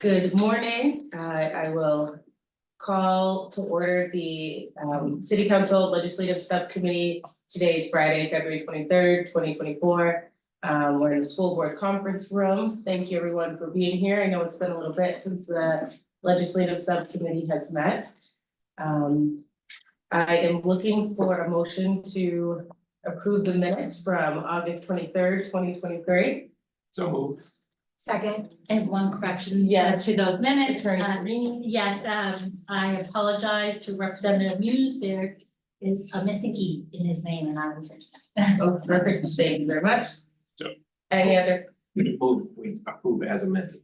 Good morning. I will call to order the City Council Legislative Subcommittee. Today is Friday, February 23rd, 2024. We're in the school board conference room. Thank you everyone for being here. I know it's been a little bit since the Legislative Subcommittee has met. I am looking for a motion to approve the minutes from August 23rd, 2023. So moved. Second, I have one correction. Yes. To those minutes. Attorney Green. Yes, I apologize to Representative Muse. There is a missing E in his name and I will fix that. Oh, perfect. Thank you very much. Sure. Any other? We approve as amended.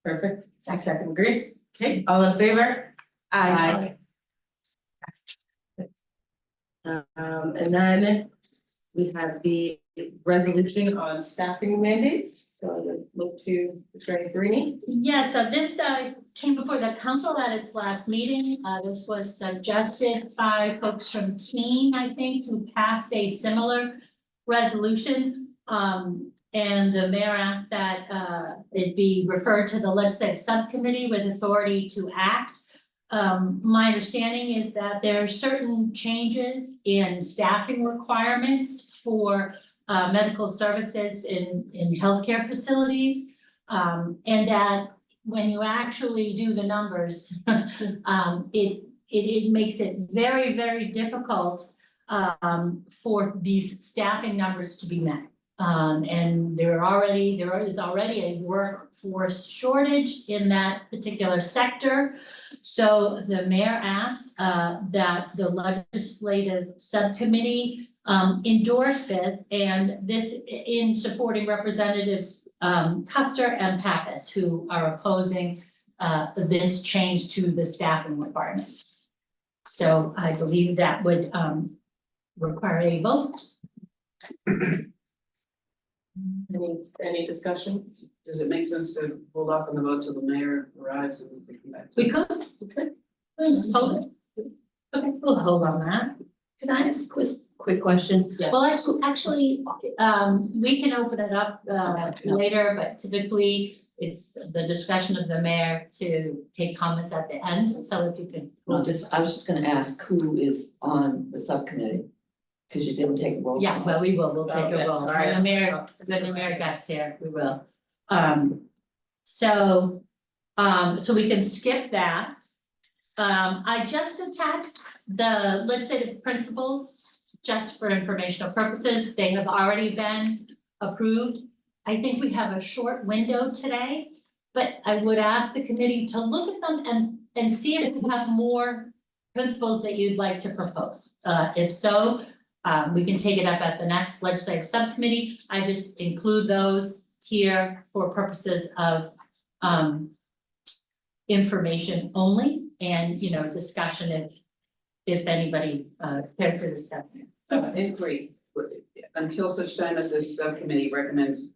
Perfect. Second, Grace. Okay, all in favor? Aye. And then we have the resolution on staffing mandates. So I would look to Attorney Greeny. Yes, so this came before the council at its last meeting. This was suggested by folks from Keene, I think, who passed a similar resolution. And the mayor asked that it be referred to the legislative subcommittee with authority to act. My understanding is that there are certain changes in staffing requirements for medical services in healthcare facilities. And that when you actually do the numbers, it makes it very, very difficult for these staffing numbers to be met. And there is already a workforce shortage in that particular sector. So the mayor asked that the legislative subcommittee endorse this, and this in supporting Representatives Custer and Pappas, who are opposing this change to the staffing requirements. So I believe that would require a vote. Any discussion? Does it make sense to hold off on the vote till the mayor arrives and we can come back? We could. We just hold it. Okay, we'll hold on that. Can I ask a quick question? Yes. Well, actually, we can open it up later, but typically it's the discretion of the mayor to take comments at the end. So if you could. I was just gonna ask who is on the subcommittee, because you didn't take a roll. Yeah, well, we will, we'll take Okay, a roll. sorry. When the mayor gets here, we will. So we can skip that. I just attached the legislative principles just for informational purposes. They have already been approved. I think we have a short window today, but I would ask the committee to look at them and see if you have more principles that you'd like to propose. If so, we can take it up at the next legislative subcommittee. I just include those here for purposes of information only and, discussion if anybody cares to discuss. Inquiry, until such time as this subcommittee recommends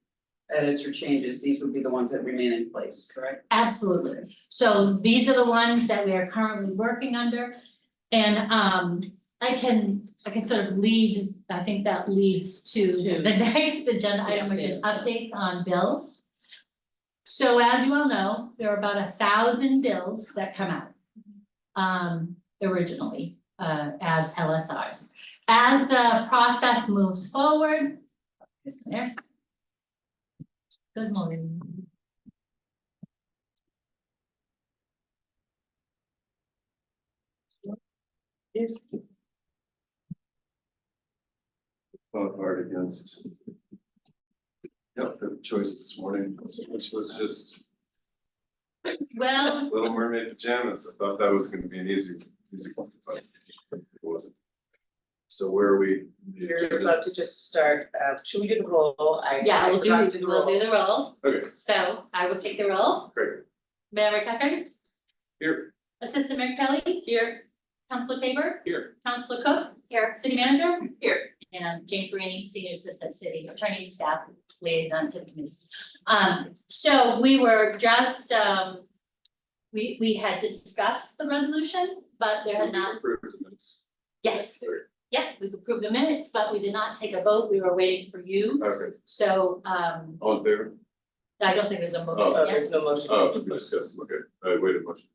edits or changes, these would be the ones that remain in place, correct? Absolutely. So these are the ones that we are currently working under. And I can sort of lead, I think that leads to the next agenda item, which is update on bills. So as you all know, there are about 1,000 bills that come out originally as LSRs. As the process moves forward, here's the mayor. Good morning. Fought hard against the choice this morning, which was just Well, Little Mermaid pajamas. I thought that was going to be an easy one, but it wasn't. So where are we? You're about to just start. Should we do the roll? yeah, we'll do roll. the roll. Okay, So I will take the roll. great. Mayor Tucker, Here. Assistant Mayor Kelly, Here. Councilor Tabor, Here. Councilor Cook, here, City Manager, here, and Jane Perini, Senior Assistant City Attorney, Staff Liaison to the Committee. So we were just, we had discussed the resolution, but there had not, yes, yeah, we've approved the minutes, but we did not take a vote. We were waiting for you. Okay, So, all in favor? I don't think there's a Oh, motion Oh, yet. there's no motion. Oh, we discussed, okay, wait a motion.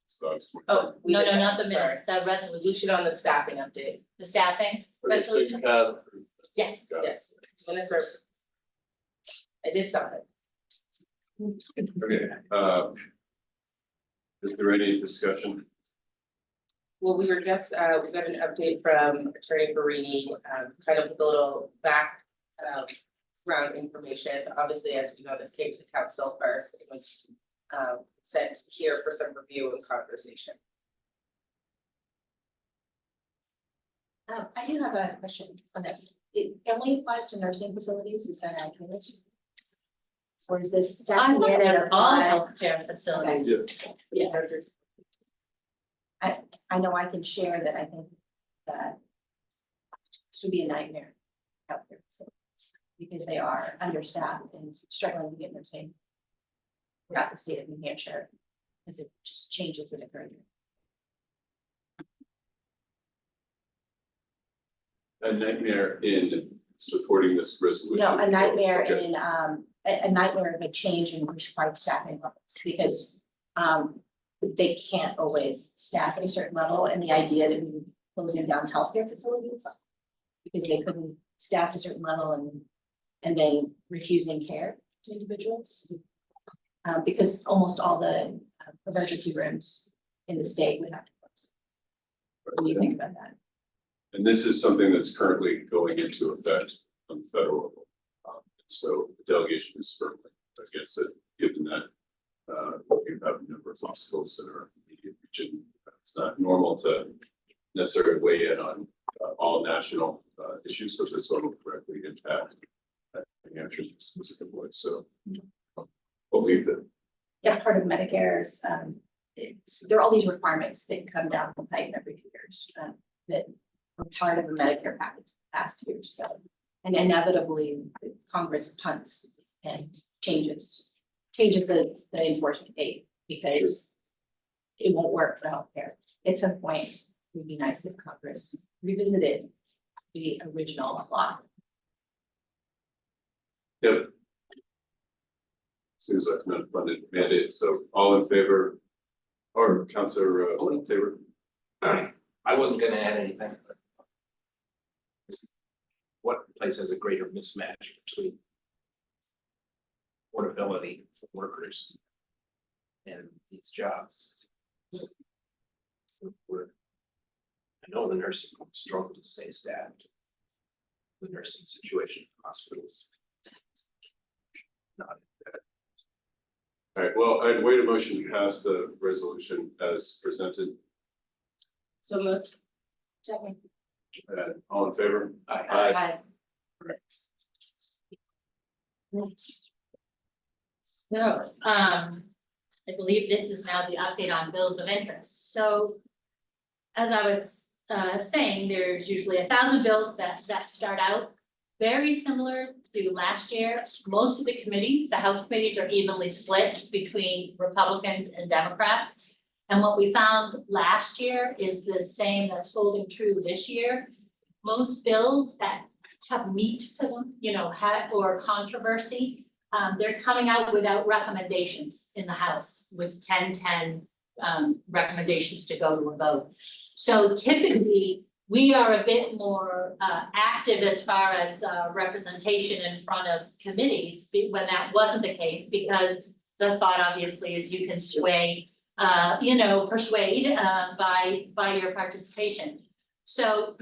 So I just want- Oh, we No, did no, that, not the sorry. minutes, the resolution, Resolution on the staffing update. the staffing Okay, so you resolution. have. Yes. Got it. Yes, minutes are. I did something. Okay, is there any discussion? Well, we were just, we got an update from Attorney Barini, kind of a little background information. Obviously, as you know, this came to the council first. It was sent here for some review and conversation. I do have a question on this. It only applies to nursing facilities, is that accurate? Or is this I staff look mandate at all apply? healthcare facilities. Yes. I know I can share that I think that this would be a nightmare out there, so. Because they are understaffed and struggling to get nursing throughout the state of New Hampshire, as it just changes that occur. A nightmare in supporting this resolution? No, a nightmare Okay. in, a nightmare of a change in required staffing levels, because, they can't always staff at a certain level, and the idea that we were closing down healthcare facilities because they couldn't staff at a certain level and then refusing care to individuals. Because almost all the emergency rooms in the state would have to close. What do you think about that? And this is something that's currently going into effect on the federal level. So the delegation is firmly against it, given that we have a number of hospitals that are in the immediate region. It's not normal to necessarily weigh in on all national issues, but this one will directly impact New Hampshire's specifically, so. Believe that. Yeah, part of Medicare's, there are all these requirements that come down the pipe every few years, that were part of a Medicare package passed years ago. And inevitably, Congress punts and changes the enforcement date, because it won't work for healthcare. At some point, it would be nice if Congress revisited the original law. Yep. Seems like an unfunded mandate, so all in favor? Or Counselor, all in favor? I wasn't gonna add anything. But what place has a greater mismatch between affordability for workers and these jobs? I know the nursing homes struggle to stay staffed. The nursing situation in hospitals. Not bad. All right, well, I'd wait a motion to pass the resolution as presented, So moved. Second. all in favor? Aye. So, I believe this is now the update on bills of interest. So as I was saying, there's usually 1,000 bills that start out very similar to last year. Most of the committees, the House committees, are evenly split between Republicans and Democrats. And what we found last year is the same that's holding true this year. Most bills that have meat to them, or controversy, they're coming out without recommendations in the House with 10-10 recommendations to go to a vote. So typically, we are a bit more active as far as representation in front of committees when that wasn't the case, because the thought obviously is you can sway, persuade by your participation. So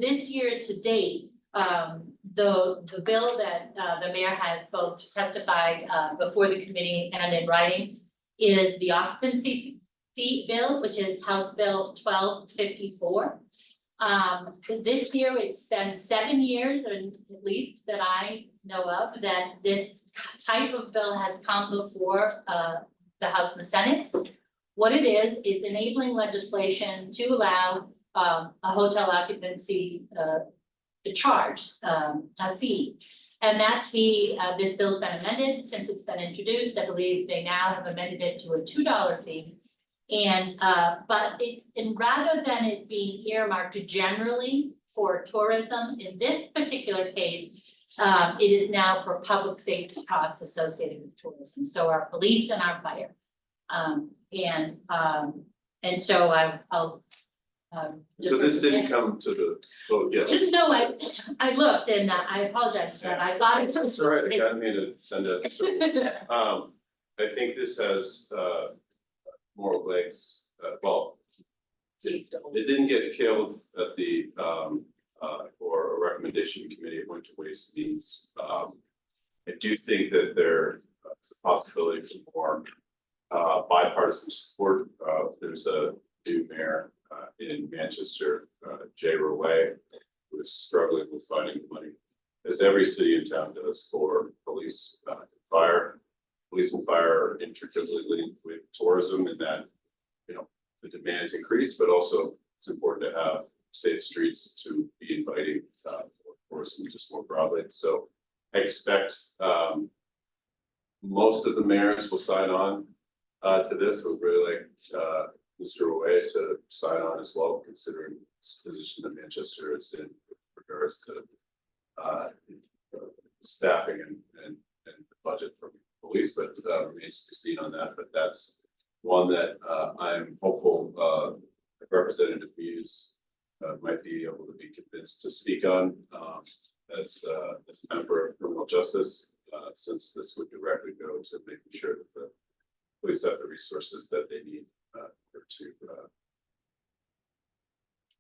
this year to date, the bill that the mayor has both testified before the committee and in writing is the occupancy fee bill, which is House Bill 1254. This year, it's been 7 years, or at least that I know of, that this type of bill has come before the House and the Senate. What it is, it's enabling legislation to allow a hotel occupancy to charge a fee. And that fee, this bill's been amended since it's been introduced. I believe they now have amended it to a $2 fee. And rather than it being earmarked generally for tourism, in this particular case, it is now for public safety costs associated with tourism, so our police and our fire. And so I'll. So this didn't come to the vote yet. No, I looked and I apologize for that, I thought it was. It's all right, I got me to send it. So, I think this has, more legs, well, it didn't get killed at the, or a recommendation committee, it went to ways and means. I do think that there is a possibility for more, bipartisan support. There's a new mayor, in Manchester, Jay Rowe, who is struggling with finding the money, as every city in town does, for police, and fire. Police and fire are intricately linked with tourism, and that, you know, the demands increase, but also it's important to have safe streets to be inviting, for tourism just more broadly. So I expect, most of the mayors will sign on, to this. Would really like, Mr. Rowe to sign on as well, considering his position that Manchester is in with regards to, staffing and the budget for police, but remains to be seen on that. But that's one that I'm hopeful Representative Muse might be able to be convinced to speak on as a member of criminal justice, since this would directly go to making sure that the police have the resources that they need to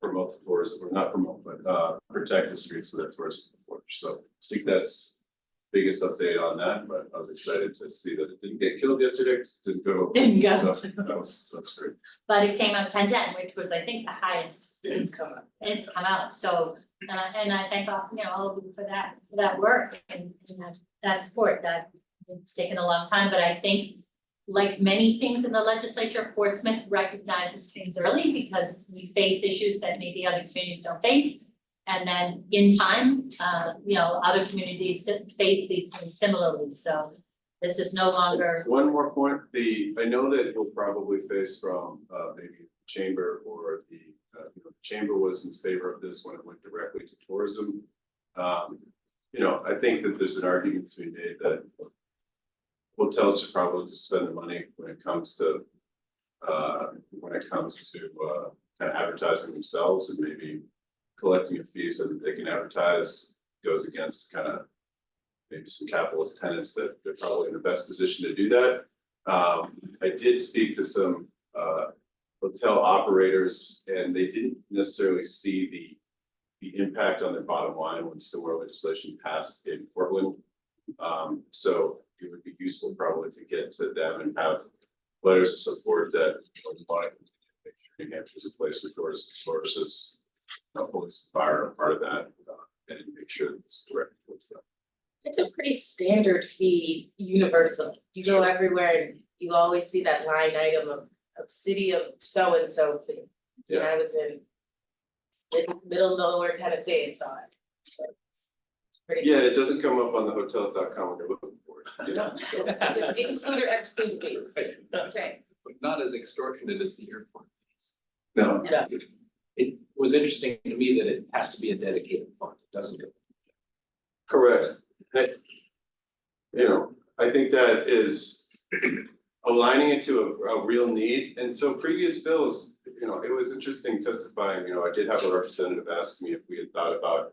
promote the tourism, or not promote, but protect the streets so that tourism can flourish. So I think that's biggest update on that, but I was excited to see that it didn't get killed yesterday, because it didn't go. Didn't go. So that's great. But it came up 10-10, which was, I think, the highest It's come up. it's come out, so, and I thank all, you know, all of you for that work and that support, that it's taken a long time, but I think, like many things in the legislature, Portsmouth recognizes things early because we face issues that maybe other communities don't face. And then in time, you know, other communities face these things similarly, so this is no longer. One more point, I know that you'll probably face from maybe the chamber or the, you know, the chamber was in favor of this when it went directly to tourism. You know, I think that there's an argument to be made that hotels should probably just spend the money when it comes to kind of advertising themselves, and maybe collecting a fee so that they can advertise goes against kind of maybe some capitalist tenants that they're probably in the best position to do that. I did speak to some hotel operators, and they didn't necessarily see the impact on their bottom line when similar legislation passed in Portland. So it would be useful probably to get to them and have letters of support that we want to make sure New Hampshire's a place where tourists, police and fire are part of that, and make sure that it's directed towards them. It's a pretty standard fee, universal. You go everywhere and you always see that line item of city of so and so fee. And I was in middle nowhere, Tennessee, and saw it. So it's pretty. Yeah, it doesn't come up on the hotels.com when you're looking for it, you know, so. Just include or exclude fees. That's right. But not as extortionate as the airport fees. No, Yeah. It was interesting to me that it has to be a dedicated fund, it doesn't go. correct. You know, I think that is aligning it to a real need. And so previous bills, you know, it was interesting testifying, you know, I did have a representative ask me if we had thought about,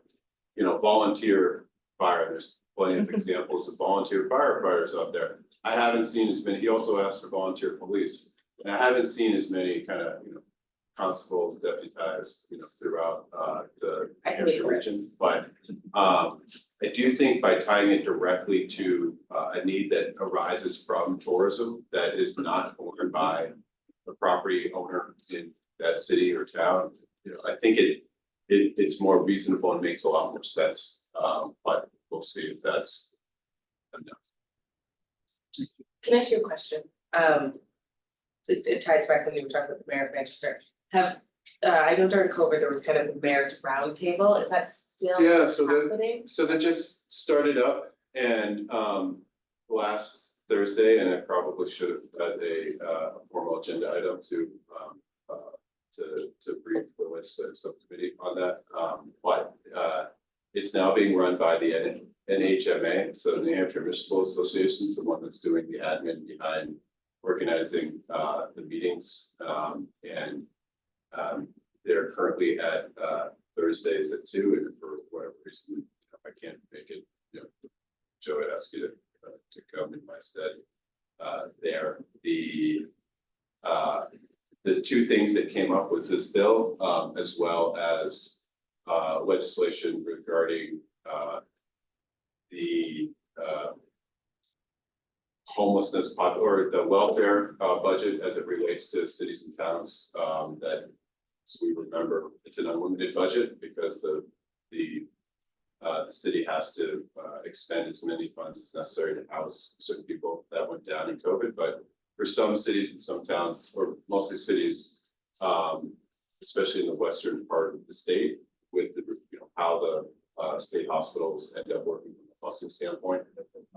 you know, volunteer fire. There's plenty of examples of volunteer firefighters out there. I haven't seen as many. He also asked for volunteer police. And I haven't seen as many kind of, you know, constables, deputized, you know, throughout the I can make Hampshire a region. list. But I do think by tying it directly to a need that arises from tourism that is not owned by the property owner in that city or town, you know, I think it's more reasonable and makes a lot more sense. But we'll see if that's enough. Can I ask you a question? It ties back when you were talking with the mayor of Manchester. I know during COVID, there was kind of the mayor's roundtable. Is that still Yeah, so that happening? just started up, and last Thursday, and I probably should have had a formal agenda item to brief the legislative subcommittee on that. But it's now being run by the NHMA, so New Hampshire Municipal Association, is the one that's doing the admin behind organizing the meetings. They're currently at Thursdays at 2, and for whatever reason, if I can't make it, you know, Joe would ask you to come in my stead there. The two things that came up with this bill, as well as legislation regarding the homelessness or the welfare budget as it relates to cities and towns, that, as we remember, it's an unlimited budget because the city has to expend as many funds as necessary to house certain people. That went down in COVID, but for some cities and some towns, or mostly cities, especially in the western part of the state, with the, you know, how the state hospitals end up working from a busing standpoint,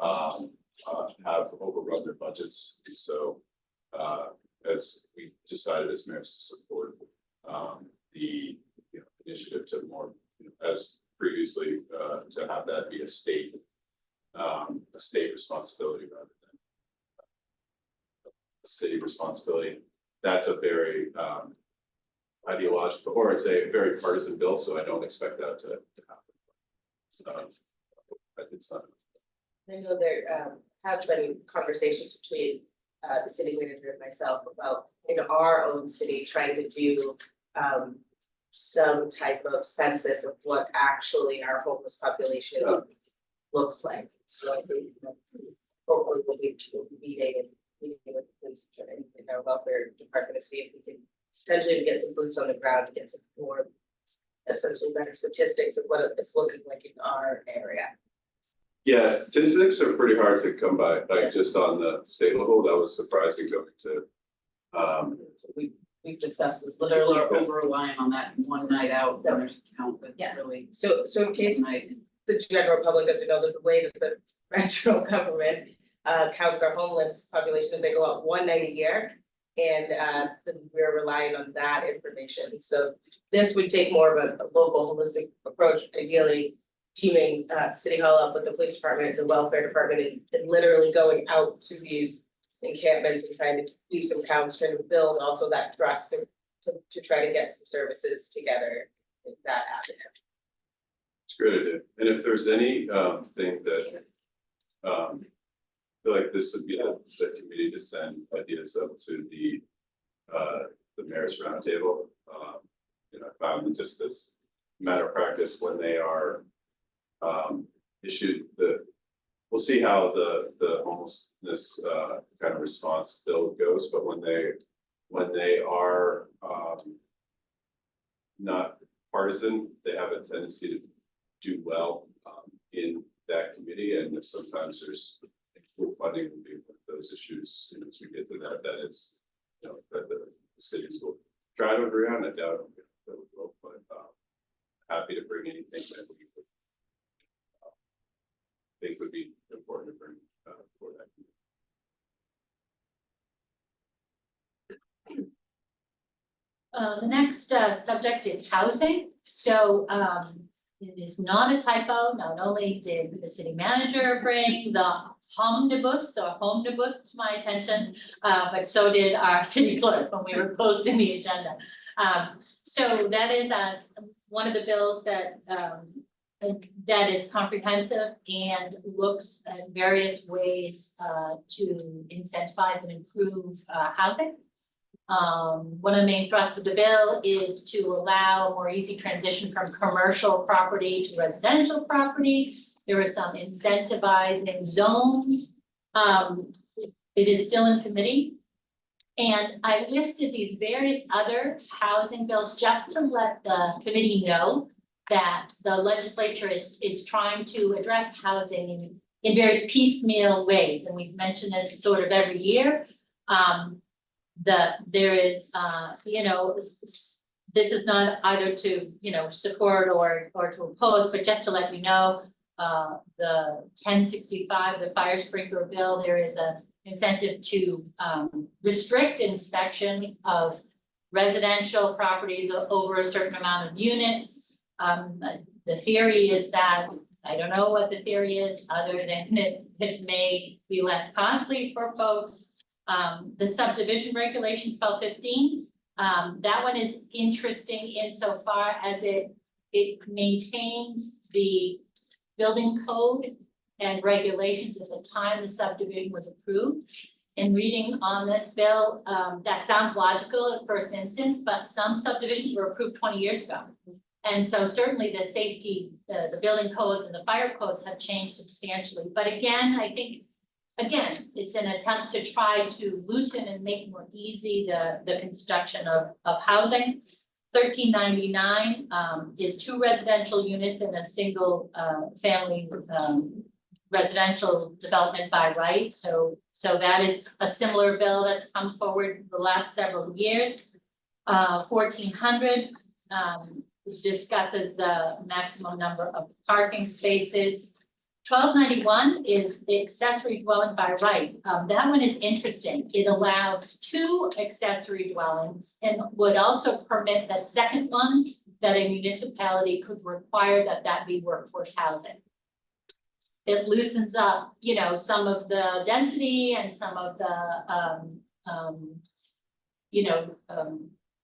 have overrun their budgets. So as we decided as mayors to support the initiative to more, as previously, to have that be a state responsibility rather than a city responsibility. That's a very ideological, or it's a very partisan bill, so I don't expect that to happen. It's not. I know there has been conversations between the city manager and myself about in our own city trying to do some type of census of what actually our homeless population looks like. So hopefully we'll be meeting with the police and our welfare department to see if we can potentially get some boots on the ground to get some more essentially better statistics of what it's looking like in our area. Yes, statistics are pretty hard to come by, like just on the state level. That was surprising going to. We've discussed this, literally over relying on that one night out, donors count, that's Yeah. really So in case night. the general public doesn't know that the way that the federal government counts our homeless population is they go out one night a year. And then we're relying on that information. So this would take more of a local holistic approach, ideally teaming City Hall up with the police department, the welfare department, and literally going out to these encampments and trying to do some counts, trying to build also that trust to try to get some services together in that avenue. It's a great idea. And if there's any thing that I feel like this would be the committee to send ideas up to the mayor's roundtable. You know, I found that just as a matter of practice, when they are issued we'll see how the homelessness kind of response bill goes, but when they are not partisan, they have a tendency to do well in that committee, and sometimes there's funding will be one of those issues, you know, as we get to that is, you know, that the cities will try to agree on. I doubt that we will, but happy to bring anything that we think would be important to bring for that. The next subject is housing. So it is not a typo. Not only did the city manager bring the omnibus or homnibus to my attention, but so did our city clerk when we were posting the agenda. So that is one of the bills that is comprehensive and looks at various ways to incentivize and improve housing. One of the main thrusts of the bill is to allow a more easy transition from commercial property to residential property. There are some incentivizing zones. It is still in committee. And I listed these various other housing bills just to let the committee know that the legislature is trying to address housing in various piecemeal ways. And we've mentioned this sort of every year. There is, you know, this is not either to, you know, support or to oppose, but just to let you know, the 1065, the fire sprinkler bill, there is a incentive to restrict inspection of residential properties over a certain amount of units. The theory is that I don't know what the theory is, other than it may be less costly for folks. The subdivision regulation 1215, that one is interesting insofar as it maintains the building code and regulations at the time the subdivision was approved. In reading on this bill, that sounds logical at first instance, but some subdivisions were approved 20 years ago. And so certainly the safety, the building codes and the fire codes have changed substantially. But again, I think, it's an attempt to try to loosen and make more easy the construction of housing. 1399 is 2 residential units in a single family residential development by right. So that is a similar bill that's come forward the last several years. 1400 discusses the maximum number of parking spaces. 1291 is the accessory dwelling by right. That one is interesting. It allows 2 accessory dwellings and would also permit the second one that a municipality could require that be workforce housing. It loosens up, some of the density and some of the,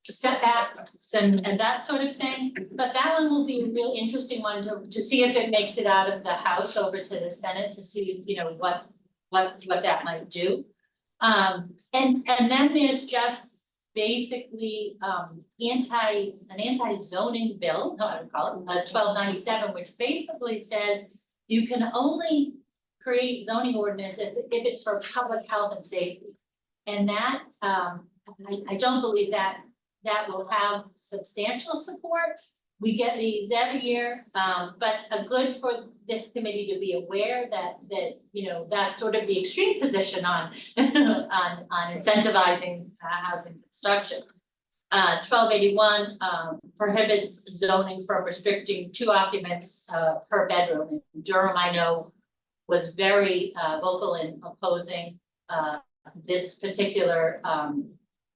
setbacks and that sort of thing. But that one will be a real interesting one to see if it makes it out of the House over to the Senate to see, what that might do. And then there's just basically an anti-zoning bill, how I would call it, 1297, which basically says you can only create zoning ordinances if it's for public health and safety. And that, I don't believe that will have substantial support. We get these every year, but good for this committee to be aware that that's sort of the extreme position on on incentivizing housing construction. 1281 prohibits zoning from restricting 2 occupants per bedroom. Durham, I know, was very vocal in opposing this particular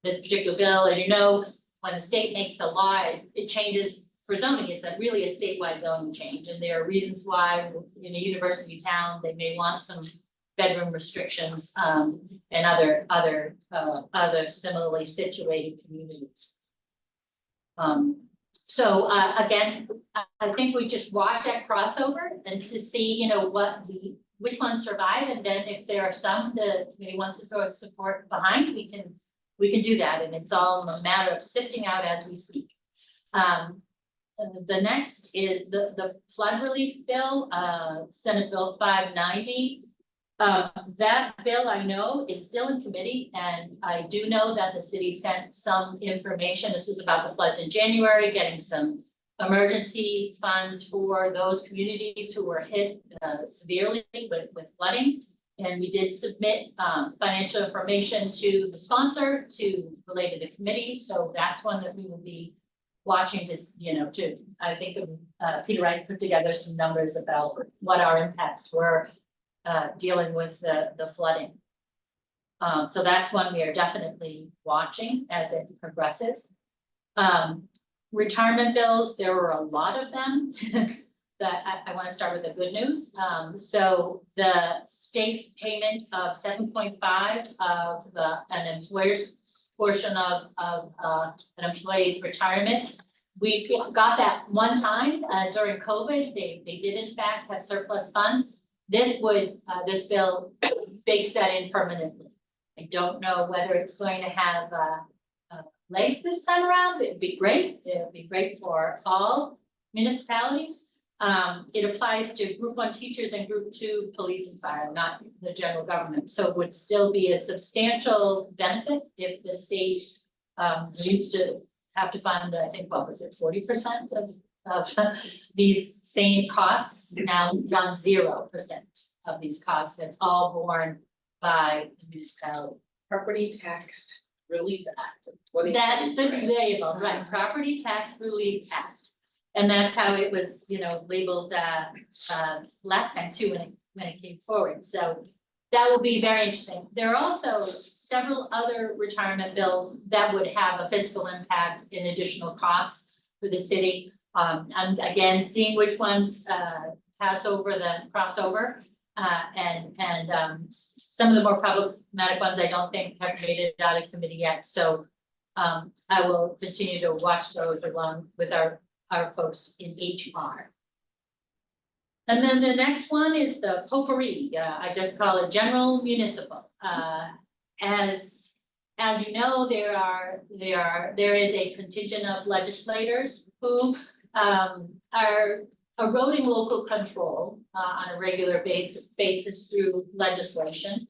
bill. As you know, when the state makes a law, it changes for zoning. It's really a statewide zoning change, and there are reasons why in a university town they may want some bedroom restrictions and other similarly situated communities. So again, I think we just watch that crossover and to see which ones survive, and then if there are some the committee wants to throw its support behind, we can do that, and it's all a matter of sifting out as we speak. The next is the flood relief bill, Senate Bill 590. That bill I know is still in committee, and I do know that the city sent some information. This is about the floods in January, getting some emergency funds for those communities who were hit severely with flooding. And we did submit financial information to the sponsor to relate to the committee. So that's one that we will be watching I think Peter Rice put together some numbers about what our impacts were dealing with the flooding. So that's one we are definitely watching as it progresses. Retirement bills, there were a lot of them. That I want to start with the good news. So the state payment of 7.5 of an employer's portion of an employee's retirement. We got that one time during COVID. They did in fact have surplus funds. This bill bakes that in permanently. I don't know whether it's going to have legs this time around. It'd be great. It would be great for all municipalities. It applies to Group 1 teachers and Group 2 police and fire, not the general government. So it would still be a substantial benefit if the state needs to have to fund, I think, what was it, 40% of these same costs, now run 0% of these costs. That's all borne by the municipality. Property Tax Relief Act. That, the label, right, Property Tax Relief Act. And that's how it was, labeled last time too, when it came forward. So that will be very interesting. There are also several other retirement bills that would have a fiscal impact in additional costs for the city. And again, seeing which ones pass over the crossover. Some of the more problematic ones I don't think have made it out of committee yet, so I will continue to watch those along with our folks in HR. And then the next one is the potpourri, I just call it general municipal. As you know, there is a contingent of legislators who are eroding local control on a regular basis through legislation.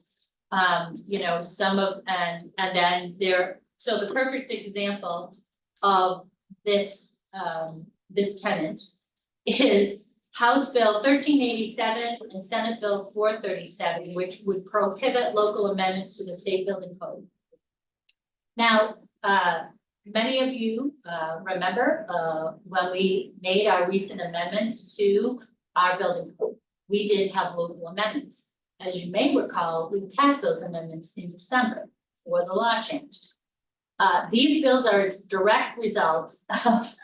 So the perfect example of this tenant is House Bill 1387 and Senate Bill 437, which would prohibit local amendments to the state building code. Now, many of you remember when we made our recent amendments to our building code, we did have local amendments. As you may recall, we passed those amendments in December before the law changed. These bills are a direct result of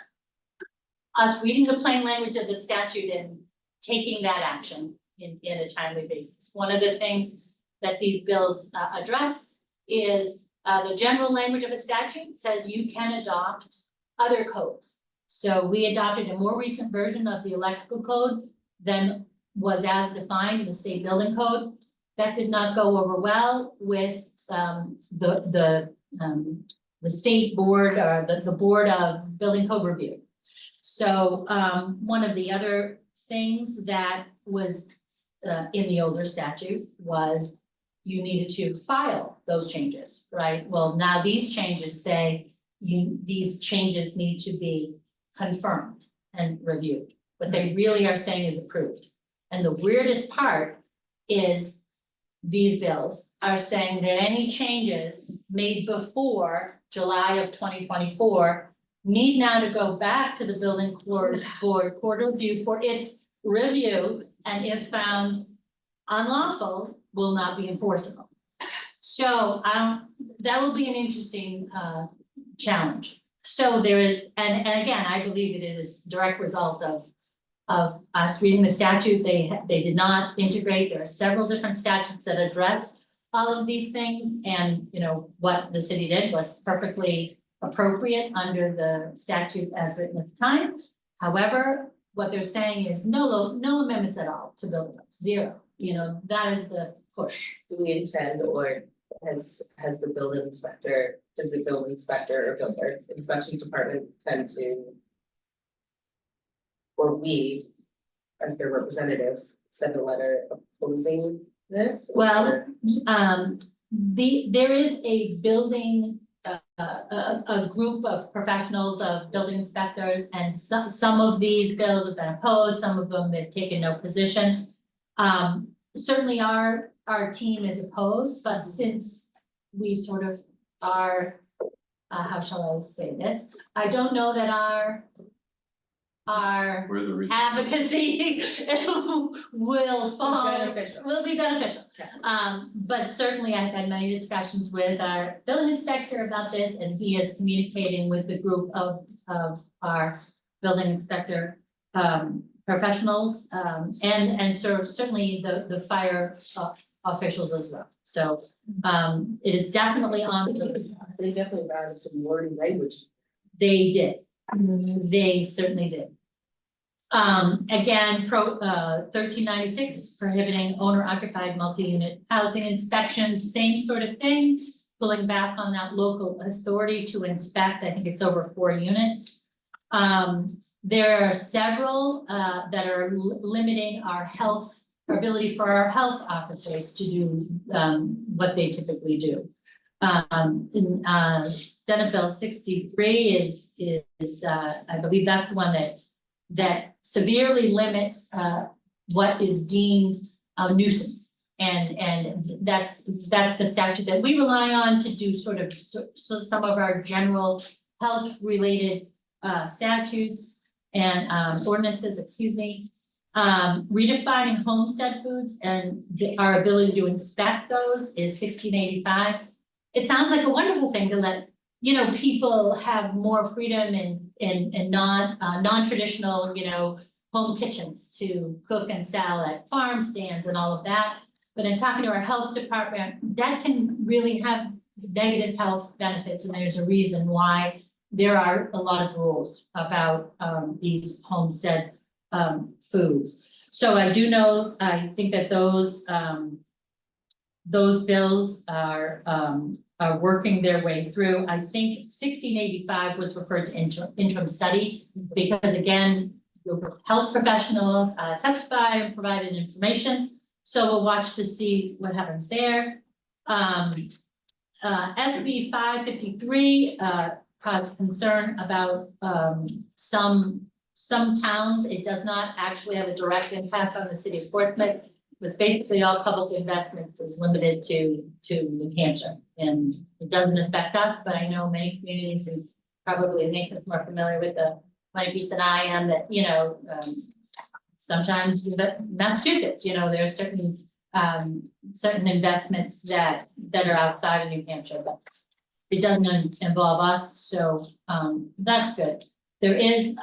us reading the plain language of the statute and taking that action in a timely basis. One of the things that these bills address is the general language of a statute says you can adopt other codes. So we adopted a more recent version of the electrical code than was as defined in the state building code. That did not go over well with the state board or the Board of Building Code Review. So one of the other things that was in the older statute was you needed to file those changes, right? Well, now these changes say these changes need to be confirmed and reviewed. What they really are saying is approved. And the weirdest part is these bills are saying that any changes made before July of 2024 need now to go back to the building board court review for its review, and if found unlawful, will not be enforceable. So that will be an interesting challenge. So there is, and again, I believe it is a direct result of us reading the statute. They did not integrate. There are several different statutes that address all of these things, and what the city did was perfectly appropriate under the statute as written at the time. However, what they're saying is no amendments at all to building codes, zero. That is the push. Do we intend, or has the building inspector, does the building inspector or inspection department tend to, or we, as their representatives, send a letter opposing this? Well, there is a building, a group of professionals of building inspectors, and some of these bills have been opposed, some of them they've taken no position. Certainly our team is opposed, but since we sort of are, how shall I say this? I don't know that our Where the reason. advocacy will fall, Beneficial. will be beneficial. Yeah. But certainly I've had many discussions with our building inspector about this, and he is communicating with the group of our building inspector professionals, and certainly the fire officials as well. So it is definitely on. They definitely added some wording language. They did. They certainly did. Again, 1396 prohibiting owner occupied multi-unit housing inspections, same sort of thing, pulling back on that local authority to inspect. I think it's over 4 units. There are several that are limiting our ability for our health officers to do what they typically do. Senate Bill 63 is I believe that's the one that severely limits what is deemed a nuisance. And that's the statute that we rely on to do sort of some of our general health related statutes and ordinances, excuse me. Redefining homestead foods and our ability to inspect those is 1685. It sounds like a wonderful thing to let people have more freedom and non-traditional, home kitchens to cook and sell at farm stands and all of that. But in talking to our health department, that can really have negative health benefits, and there's a reason why there are a lot of rules about these homestead foods. So I do know, I think that those bills are working their way through. I think 1685 was referred to interim study, because again, health professionals testified and provided information. So we'll watch to see what happens there. SB 553 caused concern about some towns. It does not actually have a direct impact on the city of Portsmouth. With basically all public investment is limited to New Hampshire, and it doesn't affect us, but I know many communities, and probably make us more familiar with the Money Piece than I am, that, you know, sometimes Massachusetts, you know, there are certain investments that are outside of New Hampshire, but it doesn't involve us, so that's good. There is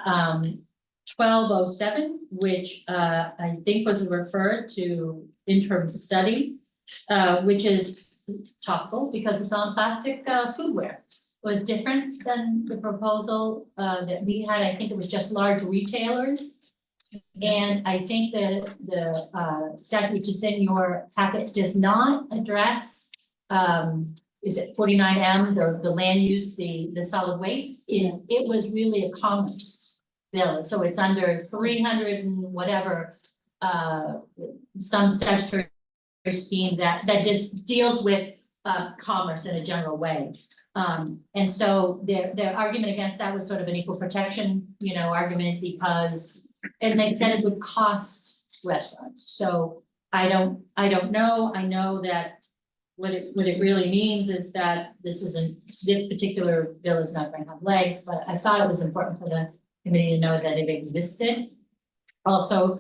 1207, which I think was referred to interim study, which is topical because it's on plastic foodware. It was different than the proposal that we had. I think it was just large retailers. And I think that the statute which is in your packet does not address, is it 49M, the land use, the solid waste? It was really a commerce bill, so it's under 300 and whatever, some statutory scheme that just deals with commerce in a general way. And so their argument against that was sort of an equal protection, you know, argument, because, and they said it would cost restaurants. So I don't know. I know that what it really means is that this particular bill is not going to have legs, but I thought it was important for the committee to know that it existed. Also,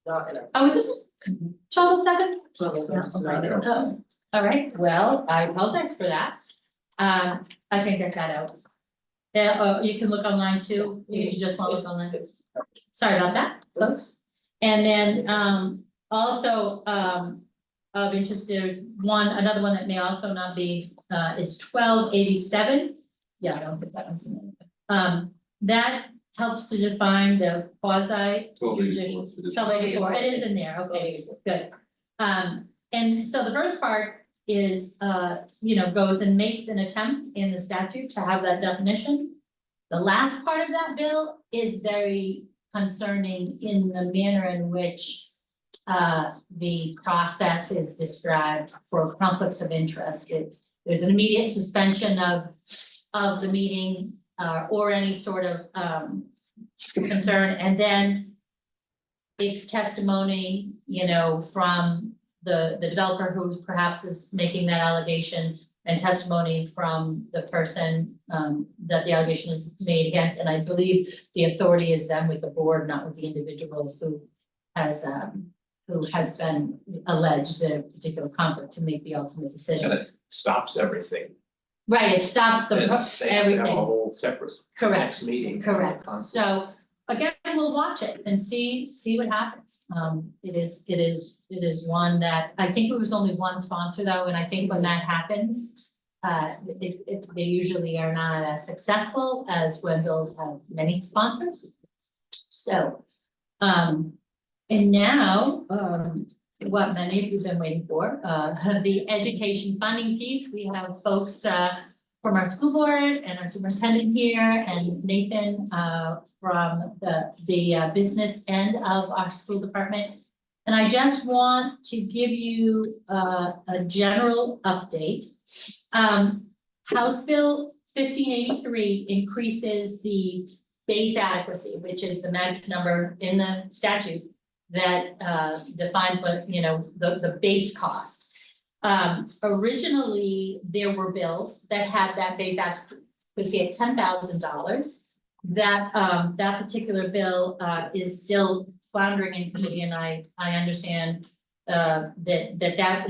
oh, this is 1207? Oh, all right, well, I apologize for that. I can get that out. Yeah, you can look online too. You just want to look online. Sorry about that, folks. And then also of interest, another one that may also not be is 1287. Yeah, I don't think that one's in there. That helps to define the quasi judicial. 1284, it is in there, okay, good. And so the first part is, you know, goes and makes an attempt in the statute to have that definition. The last part of that bill is very concerning in the manner in which the process is described for conflicts of interest. There's an immediate suspension of the meeting or any sort of concern, and then it's testimony, you know, from the developer who perhaps is making that allegation, and testimony from the person that the allegation is made against. And I believe the authority is then with the board, not with the individual who has been alleged a particular conflict to make the ultimate decision. And it stops everything. Right, it stops And they have to have a everything, whole separate correct, next meeting. correct. Conflict. So again, we'll watch it and see what happens. It is one that, I think it was only one sponsor though, and I think when that happens, they usually are not as successful as when bills have many sponsors. So, and now, what many of you have been waiting for, the education funding piece. We have folks from our school board and our superintendent here, and Nathan from the business end of our school department. And I just want to give you a general update. House Bill 1583 increases the base adequacy, which is the magic number in the statute that defines what, you know, the base cost. Originally, there were bills that had that base adequacy at $10,000. That particular bill is still floundering in committee, and I understand that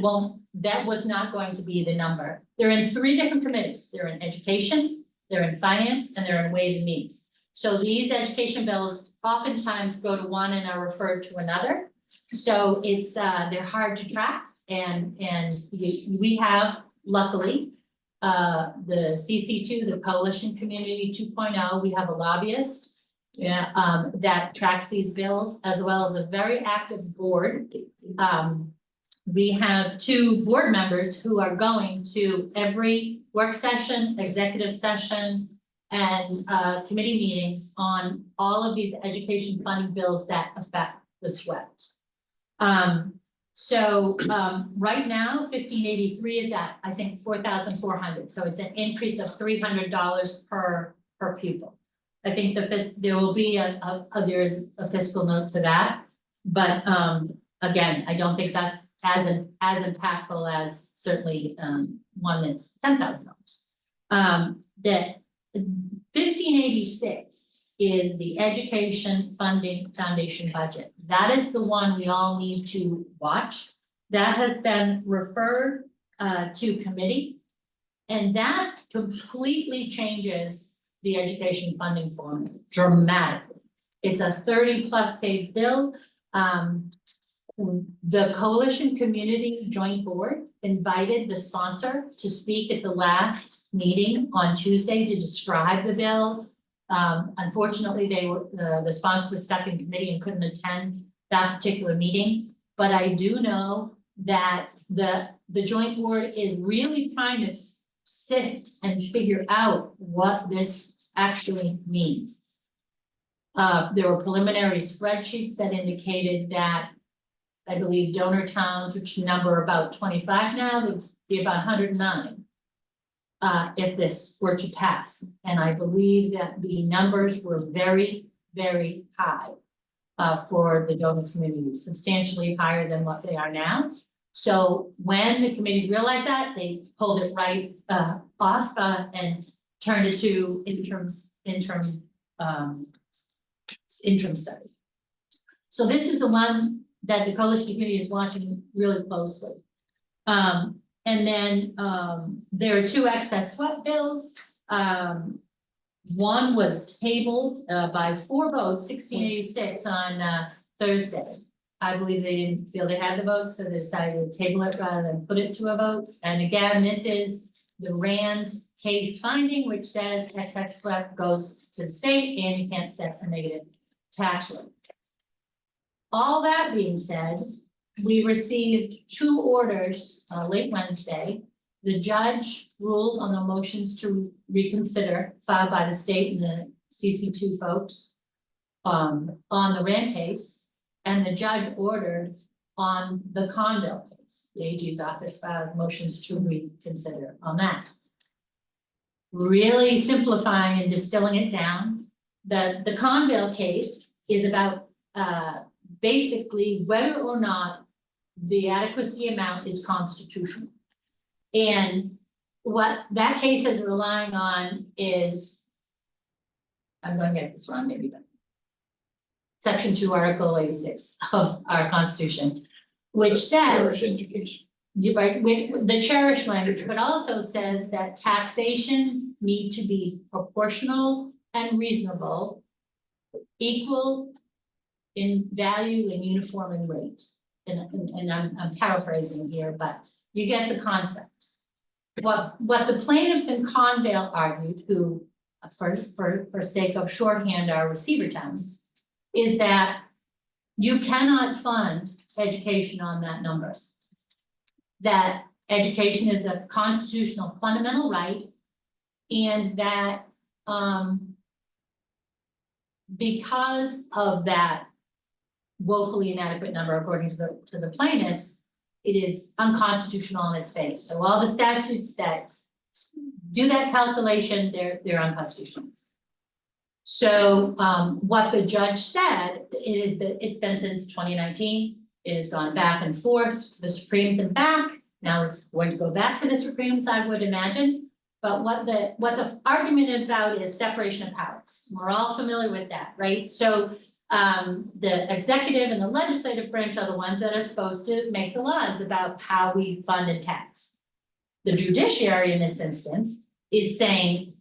was not going to be the number. They're in 3 different committees. They're in education, they're in finance, and they're in ways and means. So these education bills oftentimes go to one and are referred to another. So it's, they're hard to track and we have luckily, the CC2, the Coalition Community 2.0, we have a lobbyist that tracks these bills, as well as a very active board. We have 2 board members who are going to every work session, executive session, and committee meetings on all of these education funding bills that affect the SWIFT. Right now, 1583 is at, I think, 4,400, so it's an increase of $300 per pupil. I think there will be there's a fiscal note to that, but again, I don't think that's as impactful as certainly one that's $10,000. That 1586 is the Education Funding Foundation budget. That is the one we all need to watch. That has been referred to committee. And that completely changes the education funding formula dramatically. It's a 30+ page bill. The Coalition Community Joint Board invited the sponsor to speak at the last meeting on Tuesday to describe the bill. Unfortunately, the sponsor was stuck in committee and couldn't attend that particular meeting. But I do know that the joint board is really trying to sit and figure out what this actually means. There were preliminary spreadsheets that indicated that I believe donor towns, which number about 25 now, would be about 109. If this were to pass. And I believe that the numbers were very, very high for the donor community, substantially higher than what they are now. So when the committees realized that, they pulled it right off and turned it to interim study. So this is the one that the Coalition Committee is watching really closely. And then there are 2 excess SWEP bills. One was tabled by 4 votes, 1686 on Thursday. I believe they didn't feel they had the votes, so they decided to table it rather than put it to a vote. And again, this is the Rand case finding, which says excess SWEP goes to the state and you can't set a negative tax rate. All that being said, we received 2 orders late Wednesday. The judge ruled on the motions to reconsider filed by the state and the CC2 folks on the Rand case. And the judge ordered on the Conville case. The AG's office filed motions to reconsider on that. Really simplifying and distilling it down, the Conville case is about basically whether or not the adequacy amount is constitutional. And what that case is relying on is, I'm going to get this wrong maybe, but Section 2, Article 86 of our Constitution, which says, Education. right, with the cherished language, but also says that taxation need to be proportional and reasonable, equal in value and uniform in rate. And I'm paraphrasing here, but you get the concept. What the plaintiffs in Conville argued, who for sake of shorthand are receiver towns, is that you cannot fund education on that number. That education is a constitutional fundamental right, and that because of that woefully inadequate number, according to the plaintiffs, it is unconstitutional on its face. So all the statutes that do that calculation, they're unconstitutional. So what the judge said, it's been since 2019. It has gone back and forth to the Supremes and back. Now it's going to go back to the Supremes, I would imagine. But what the argument about is separation of powers. We're all familiar with that, right? So the executive and the legislative branch are the ones that are supposed to make the laws about how we fund and tax. The judiciary in this instance is saying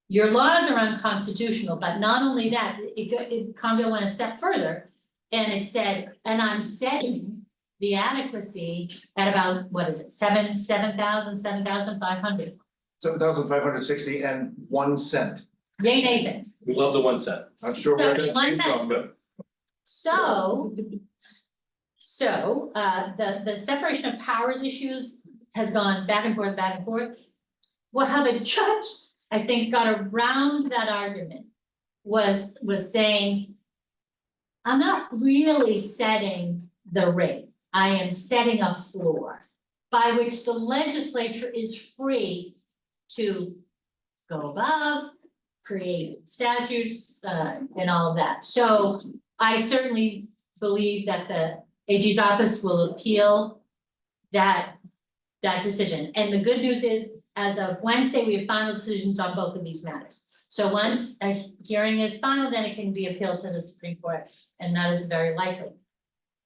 your laws are unconstitutional, but not only that, Conville went a step further. And it said, and I'm setting the adequacy at about, what is it, 7,500. 7,560 and 1 cent. Yay, Nathan. We love the 1 cent. I'm sure where that 1 came cent. from, but So the separation of powers issues has gone back and forth, back and forth. Well, how the judge, I think, got around that argument was saying, I'm not really setting the rate. I am setting a floor by which the legislature is free to go above, create statutes, and all of that. So I certainly believe that the AG's office will appeal that decision. And the good news is, as of Wednesday, we have final decisions on both of these matters. So once a hearing is final, then it can be appealed to the Supreme Court, and that is very likely.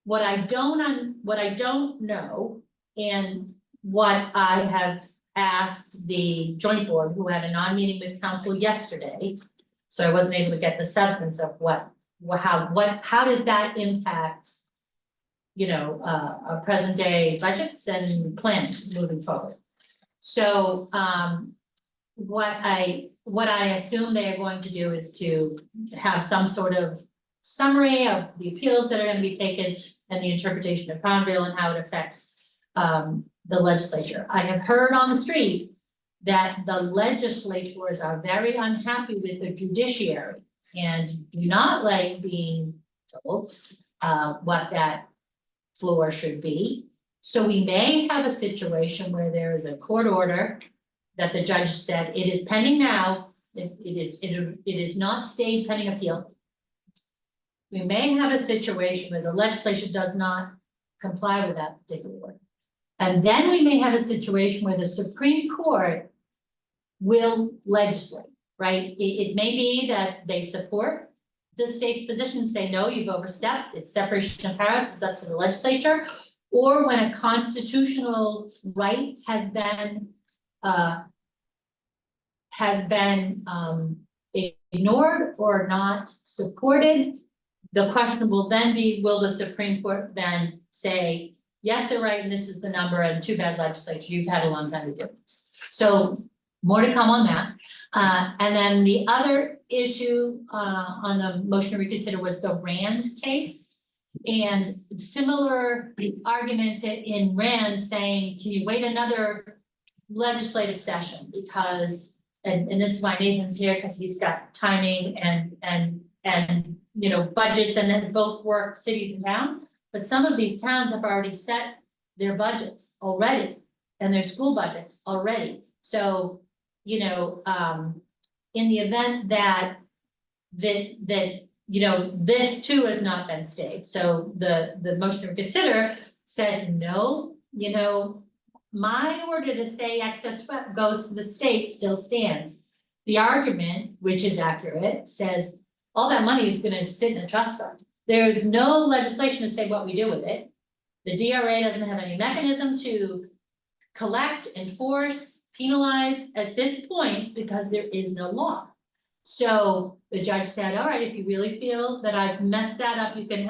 What I don't know, and what I have asked the joint board, who had a non-meeting with council yesterday, so I wasn't able to get the substance of how does that impact, present day budgets and plans moving forward. So, what I assume they are going to do is to have some sort of summary of the appeals that are gonna be taken and the interpretation of Conville and how it affects the legislature. I have heard on the street that the legislators are very unhappy with the judiciary and do not like being told what that floor should be. So we may have a situation where there is a court order that the judge said it is pending now, it is not stayed pending appeal. We may have a situation where the legislature does not comply with that particular order. And then we may have a situation where the Supreme Court will legislate, right? It may be that they support the state's position and say, no, you've overstepped, it's separation of powers, it's up to the legislature. Or when a constitutional right has been ignored or not supported, the question will then be, will the Supreme Court then say, yes, they're right, and this is the number, and too bad legislature, you've had a long time to do this. So more to come on that. And then the other issue on the motion to reconsider was the Rand case. And similar arguments in Rand saying, can you wait another legislative session? Because, and this is why Nathan's here, because he's got timing and budgets and has both worked cities and towns. But some of these towns have already set their budgets already and their school budgets already. So, in the event that this too has not been stayed. So the motion to reconsider said, no, my order to say excess SWEP goes to the state still stands. The argument, which is accurate, says all that money is gonna sit in a trust fund. There's no legislation to say what we do with it. The DRA doesn't have any mechanism to collect, enforce, penalize at this point because there is no law. So the judge said, all right, if you really feel that I've messed that up, you can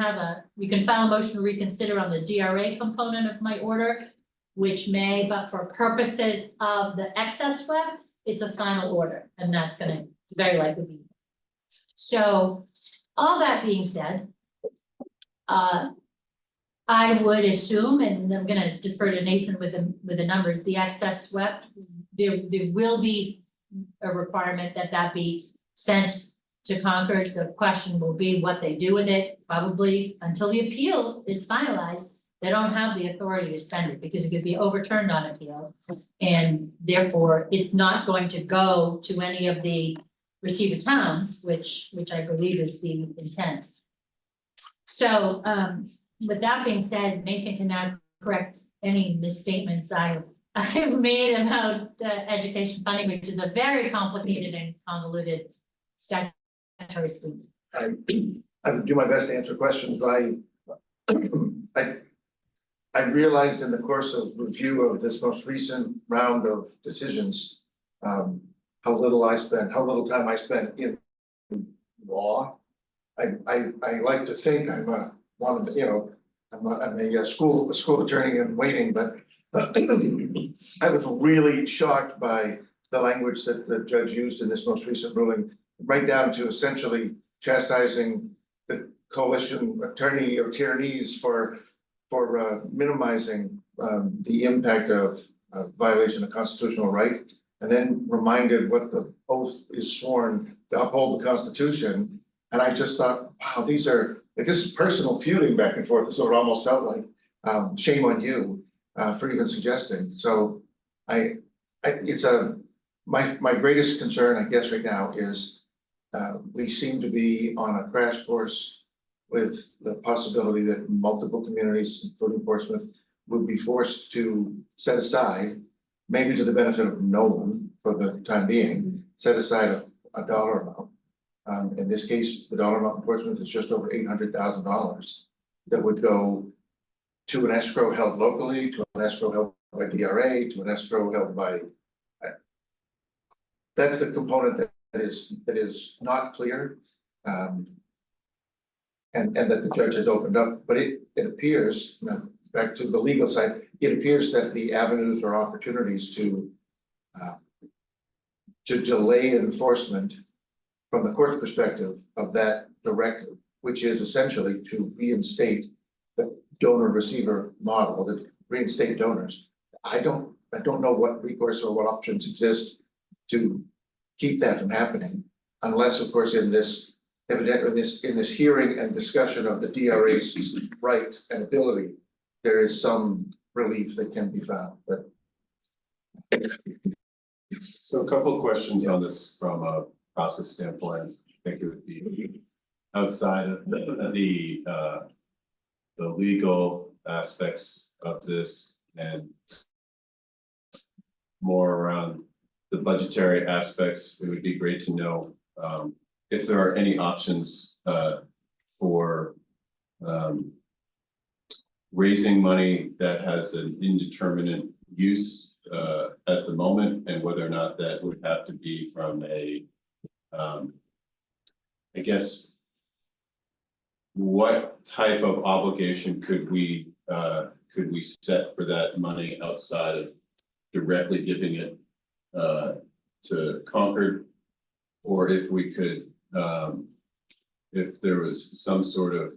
file a motion to reconsider on the DRA component of my order, which may, but for purposes of the excess SWEP, it's a final order, and that's gonna very likely be. So all that being said, I would assume, and I'm gonna defer to Nathan with the numbers, the excess SWEP, there will be a requirement that be sent to Concord. The question will be what they do with it, probably until the appeal is finalized. They don't have the authority to spend it because it could be overturned on appeal. And therefore, it's not going to go to any of the receiver towns, which I believe is the intent. So with that being said, Nathan can now correct any misstatements I have made about education funding, which is a very complicated and convoluted statutory scheme. I would do my best to answer questions, but I realized in the course of review of this most recent round of decisions, how little time I spent in law. I like to think I'm one of the, I'm a school attorney in waiting, but I was really shocked by the language that the judge used in this most recent ruling, right down to essentially chastising the coalition attorney or attorneys for minimizing the impact of violation of constitutional right. And then reminded what the oath is sworn to uphold the Constitution. And I just thought, wow, this is personal feuding back and forth. This is what it almost felt like. Shame on you for even suggesting. So my greatest concern, I guess, right now is we seem to be on a crash course with the possibility that multiple communities, including Portsmouth, would be forced to set aside, maybe to the benefit of no one for the time being, set aside a dollar amount. In this case, the dollar amount in Portsmouth is just over $800,000 that would go to an escrow held locally, to an escrow held by DRA, to an escrow held by. That's the component that is not clear. And that the judge has opened up, but it appears, back to the legal side, it appears that the avenues or opportunities to delay enforcement from the court's perspective of that directive, which is essentially to reinstate the donor-receiver model, that reinstate donors. I don't know what recourse or what options exist to keep that from happening, unless, of course, in this hearing and discussion of the DRA's right and ability, there is some relief that can be found, but. So a couple of questions on this from a process standpoint. I think it would be outside of the legal aspects of this and more around the budgetary aspects. It would be great to know if there are any options for raising money that has an indeterminate use at the moment, and whether or not that would have to be from a, I guess, what type of obligation could we set for that money outside of directly giving it to Concord, or if we could, if there was some sort of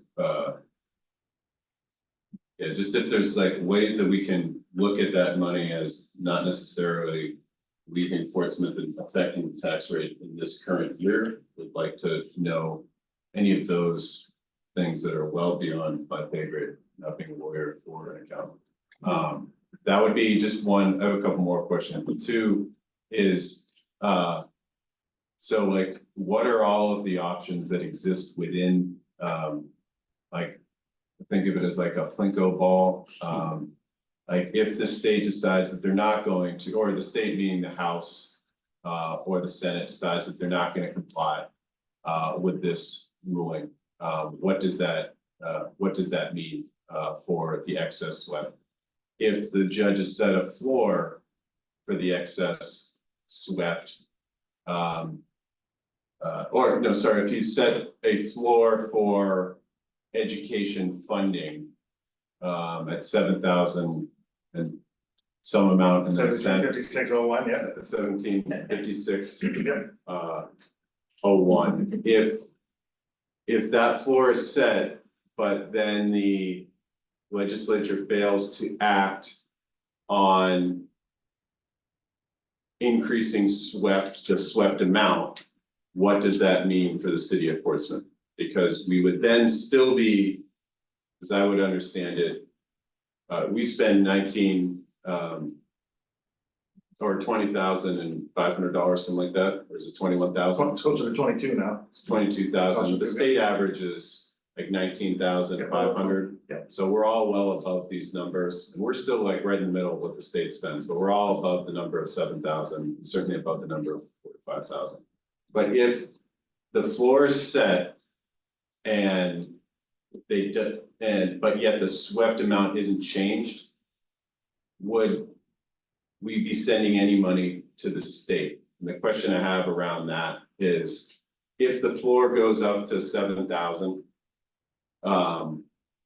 just if there's like ways that we can look at that money as not necessarily leaving Portsmouth and affecting the tax rate in this current year. Would like to know any of those things that are well beyond my pay grade, not being a lawyer or an accountant. That would be just one. I have a couple more questions. The two is, so like, what are all of the options that exist within, like, think of it as like a Plinko ball. Like if the state decides that they're not going to, or the state meaning the House or the Senate decides that they're not going to comply with this ruling, what does that mean for the excess swept? If the judge has set a floor for the excess swept, or no, sorry, if he set a floor for education funding at 7,000 and some amount in that sense. 175601, yeah. 1756 Yeah. 01. If that floor is set, but then the legislature fails to act on increasing the swept amount, what does that mean for the city of Portsmouth? Because we would then still be, as I would understand it, we spend or $20,500, something like that, or is it 21,000? It's closer to 22 now. It's 22,000. The state average is like 19,500. Yeah. So we're all well above these numbers, and we're still like right in the middle of what the state spends, but we're all above the number of 7,000, certainly above the number of 45,000. But if the floor is set and but yet the swept amount isn't changed, would we be sending any money to the state? And the question I have around that is, if the floor goes up to 7,000.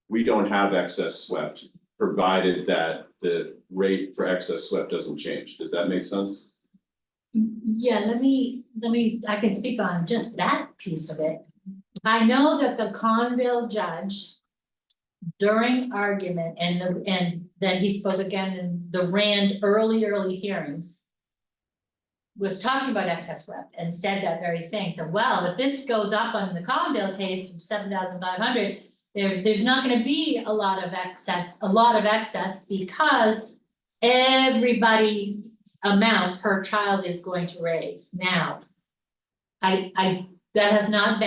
We don't have excess swept, provided that the rate for excess swept doesn't change. Does that make sense? Yeah, let me, I can speak on just that piece of it. I know that the Conville judge during argument and then he spoke again in the Rand early hearings was talking about excess swept and said that very thing. So, well, if this goes up on the Conville case from 7,500, there's not gonna be a lot of excess because everybody's amount per child is going to raise. Now, that has not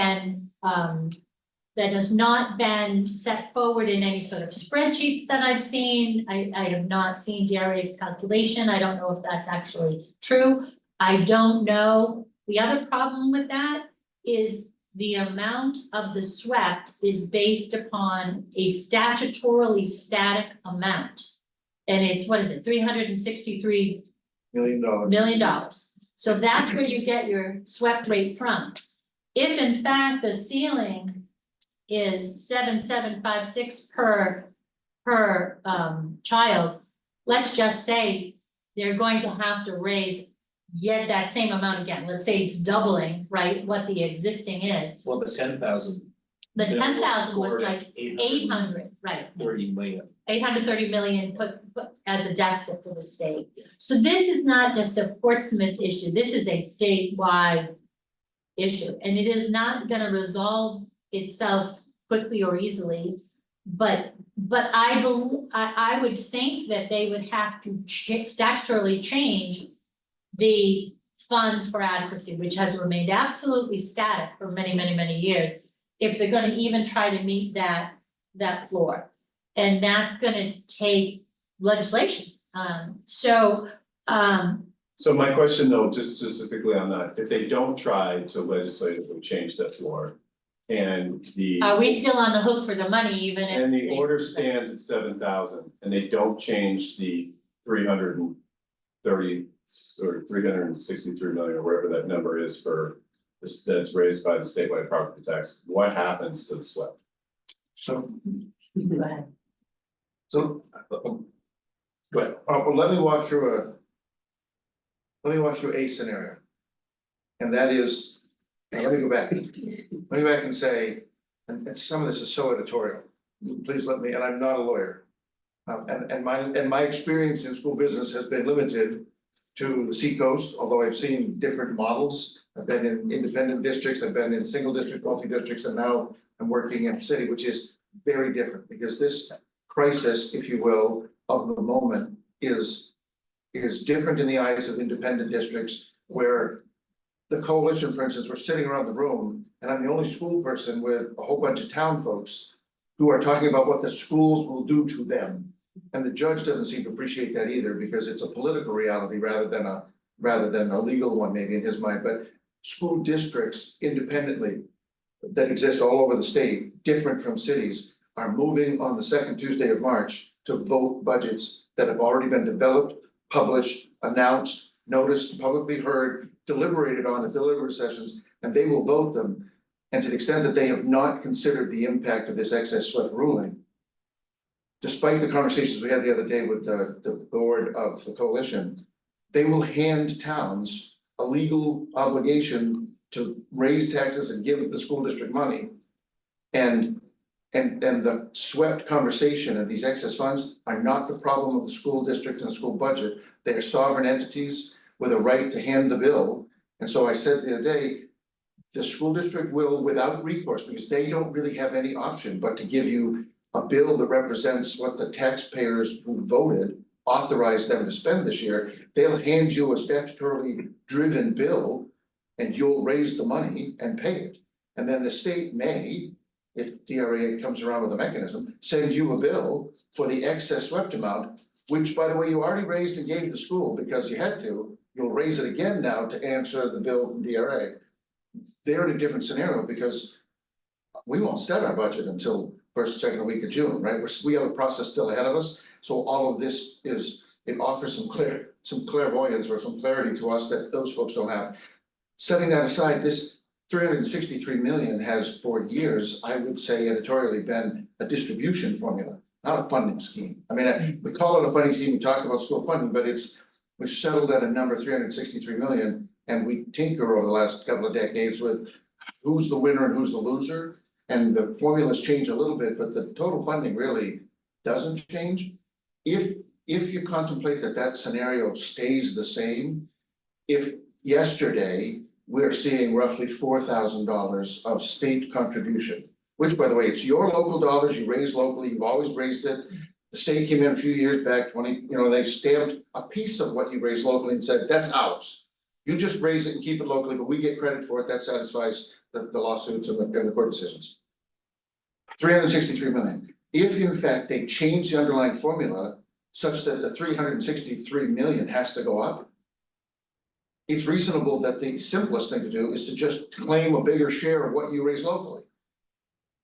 been set forward in any sort of spreadsheets that I've seen. I have not seen DRA's calculation. I don't know if that's actually true. I don't know. The other problem with that is the amount of the swept is based upon a statutorily static amount. And it's, what is it, $363 $1 million. million. So that's where you get your swept rate from. If in fact the ceiling is 7,756 per child, let's just say they're going to have to raise yet that same amount again. Let's say it's doubling, right, what the existing is. Well, the 10,000. The 10,000 was like 800. 800, right? 30 million. 830 million put as a deficit for the state. So this is not just a Portsmouth issue, this is a statewide issue. And it is not gonna resolve itself quickly or easily. But I would think that they would have to statutorily change the fund for adequacy, which has remained absolutely static for many years, if they're gonna even try to meet that floor. And that's gonna take legislation. So my question though, just specifically on that, if they don't try to legislatively change that floor. And are we still on the hook for the money even if? And the order stands at 7,000 and they don't change the 330 or 363 million or whatever that number is for this, that's raised by the statewide property tax, what happens to the swept? So, Go ahead. so, go ahead. Well, let me walk through a scenario. And that is, and let me go back. Let me go back and say, and some of this is so editorial, please let me, and I'm not a lawyer. And my experience in school business has been limited to the seacoast, although I've seen different models. I've been in independent districts, I've been in single district, multi-districts, and now I'm working in city, which is very different, because this crisis, if you will, of the moment is different in the eyes of independent districts, where the coalition, for instance, we're sitting around the room, and I'm the only school person with a whole bunch of town folks who are talking about what the schools will do to them. And the judge doesn't seem to appreciate that either, because it's a political reality rather than a legal one, maybe in his mind. But school districts independently that exist all over the state, different from cities, are moving on the second Tuesday of March to vote budgets that have already been developed, published, announced, noticed, publicly heard, deliberated on at deliberative sessions, and they will vote them. And to the extent that they have not considered the impact of this excess swept ruling, despite the conversations we had the other day with the board of the coalition, they will hand towns a legal obligation to raise taxes and give the school district money. And the swept conversation of these excess funds are not the problem of the school district and the school budget. They are sovereign entities with a right to hand the bill. And so I said the other day, the school district will, without recourse, because they don't really have any option but to give you a bill that represents what the taxpayers who voted authorized them to spend this year. They'll hand you a statutorily driven bill and you'll raise the money and pay it. And then the state may, if DRA comes around with a mechanism, send you a bill for the excess swept amount, which, by the way, you already raised and gave the school because you had to. You'll raise it again now to answer the bill from DRA. They're in a different scenario because we won't set our budget until first, second week of June, right? We have a process still ahead of us. So all of this is it offers some clairvoyance or some clarity to us that those folks don't have. Setting that aside, this 363 million has for years, I would say editorially, been a distribution formula, not a funding scheme. I mean, we call it a funding scheme, we talk about school funding, but we've settled at a number 363 million, and we tinker over the last couple of decades with who's the winner and who's the loser. And the formulas change a little bit, but the total funding really doesn't change. If you contemplate that scenario stays the same, if yesterday we're seeing roughly $4,000 of state contribution, which, by the way, it's your local dollars, you raise locally, you've always raised it. The state came in a few years back, they stamped a piece of what you raised locally and said, that's ours. You just raise it and keep it locally, but we get credit for it. That satisfies the lawsuits and the court decisions. 363 million. If in fact they change the underlying formula such that the 363 million has to go up, it's reasonable that the simplest thing to do is to just claim a bigger share of what you raise locally.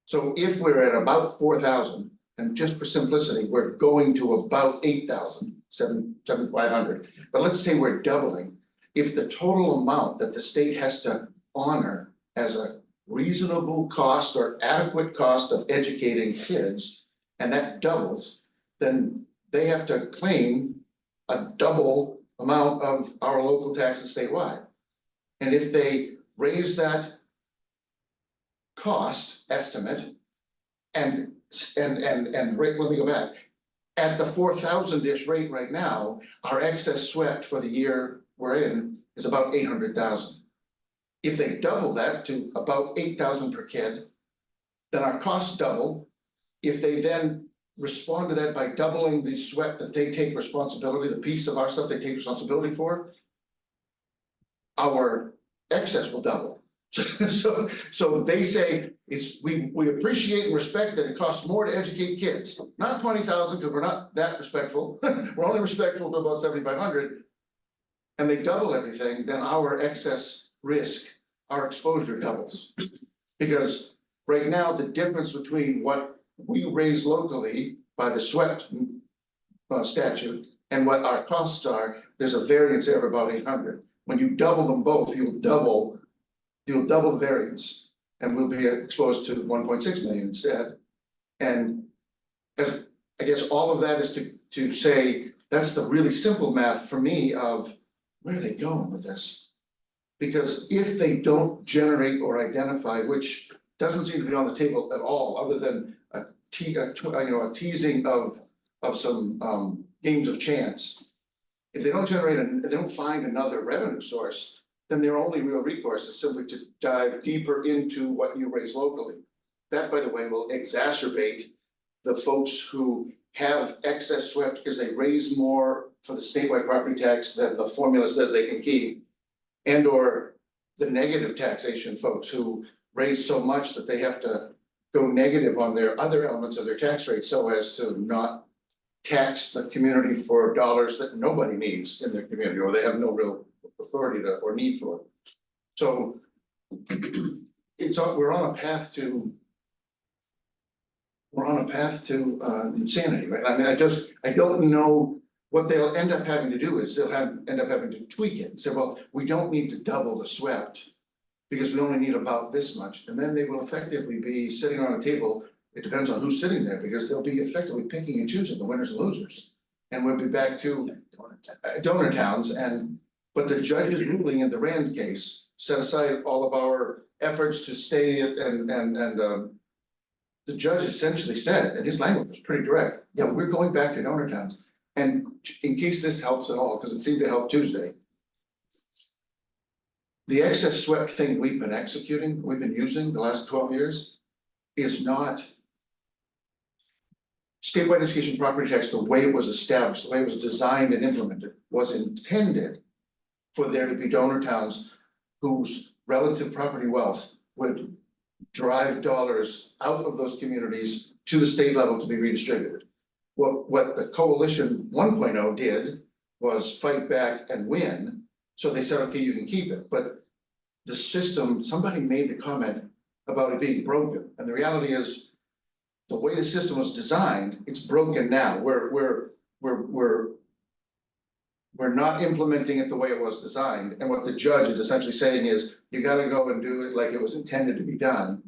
So if we're at about 4,000, and just for simplicity, we're going to about 8,000, 7,500. But let's say we're doubling. If the total amount that the state has to honor as a reasonable cost or adequate cost of educating kids, and that doubles, then they have to claim a double amount of our local taxes statewide. And if they raise that cost estimate and rate, let me go back, at the 4,000-ish rate right now, our excess sweat for the year we're in is about 800,000. If they double that to about 8,000 per kid, then our costs double. If they then respond to that by doubling the sweat that they take responsibility, the piece of our stuff they take responsibility for, our excess will double. So they say we appreciate and respect that it costs more to educate kids, not 20,000, because we're not that respectful. We're only respectful to about 7,500, and they double everything, then our excess risk, our exposure doubles. Because right now, the difference between what we raise locally by the sweat statute and what our costs are, there's a variance there of about 800. When you double them both, you'll double the variance, and we'll be exposed to 1.6 million instead. And as I guess all of that is to say, that's the really simple math for me of where are they going with this? Because if they don't generate or identify, which doesn't seem to be on the table at all, other than a teasing of some games of chance. If they don't generate if they don't find another revenue source, then their only real recourse is simply to dive deeper into what you raise locally. That, by the way, will exacerbate the folks who have excess sweat because they raise more for the statewide property tax than the formula says they can keep, and or the negative taxation folks who raise so much that they have to go negative on their other elements of their tax rate so as to not tax the community for dollars that nobody needs in their community, or they have no real authority to or need for. So we're on a path to insanity, right? I mean, I don't know what they'll end up having to do is end up having to tweak it and say, well, we don't need to double the sweat because we only need about this much. And then they will effectively be sitting on a table. It depends on who's sitting there, because they'll be effectively picking and choosing the winners and losers. And we'll be back to donor towns. But the judge's ruling in the Rand case set aside all of our efforts to stay and the judge essentially said, and his language was pretty direct, yeah, we're going back to donor towns. And in case this helps at all, because it seemed to help Tuesday, the excess sweat thing we've been using the last 12 years is not statewide education property tax. The way it was established, the way it was designed and implemented, was intended for there to be donor towns whose relative property wealth would drive dollars out of those communities to the state level to be redistributed. What the coalition 1.0 did was fight back and win. So they said, okay, you can keep it, but the system, somebody made the comment about it being broken. And the reality is, the way the system was designed, it's broken now. We're we're not implementing it the way it was designed, and what the judge is essentially saying is, you gotta go and do it like it was intended to be done.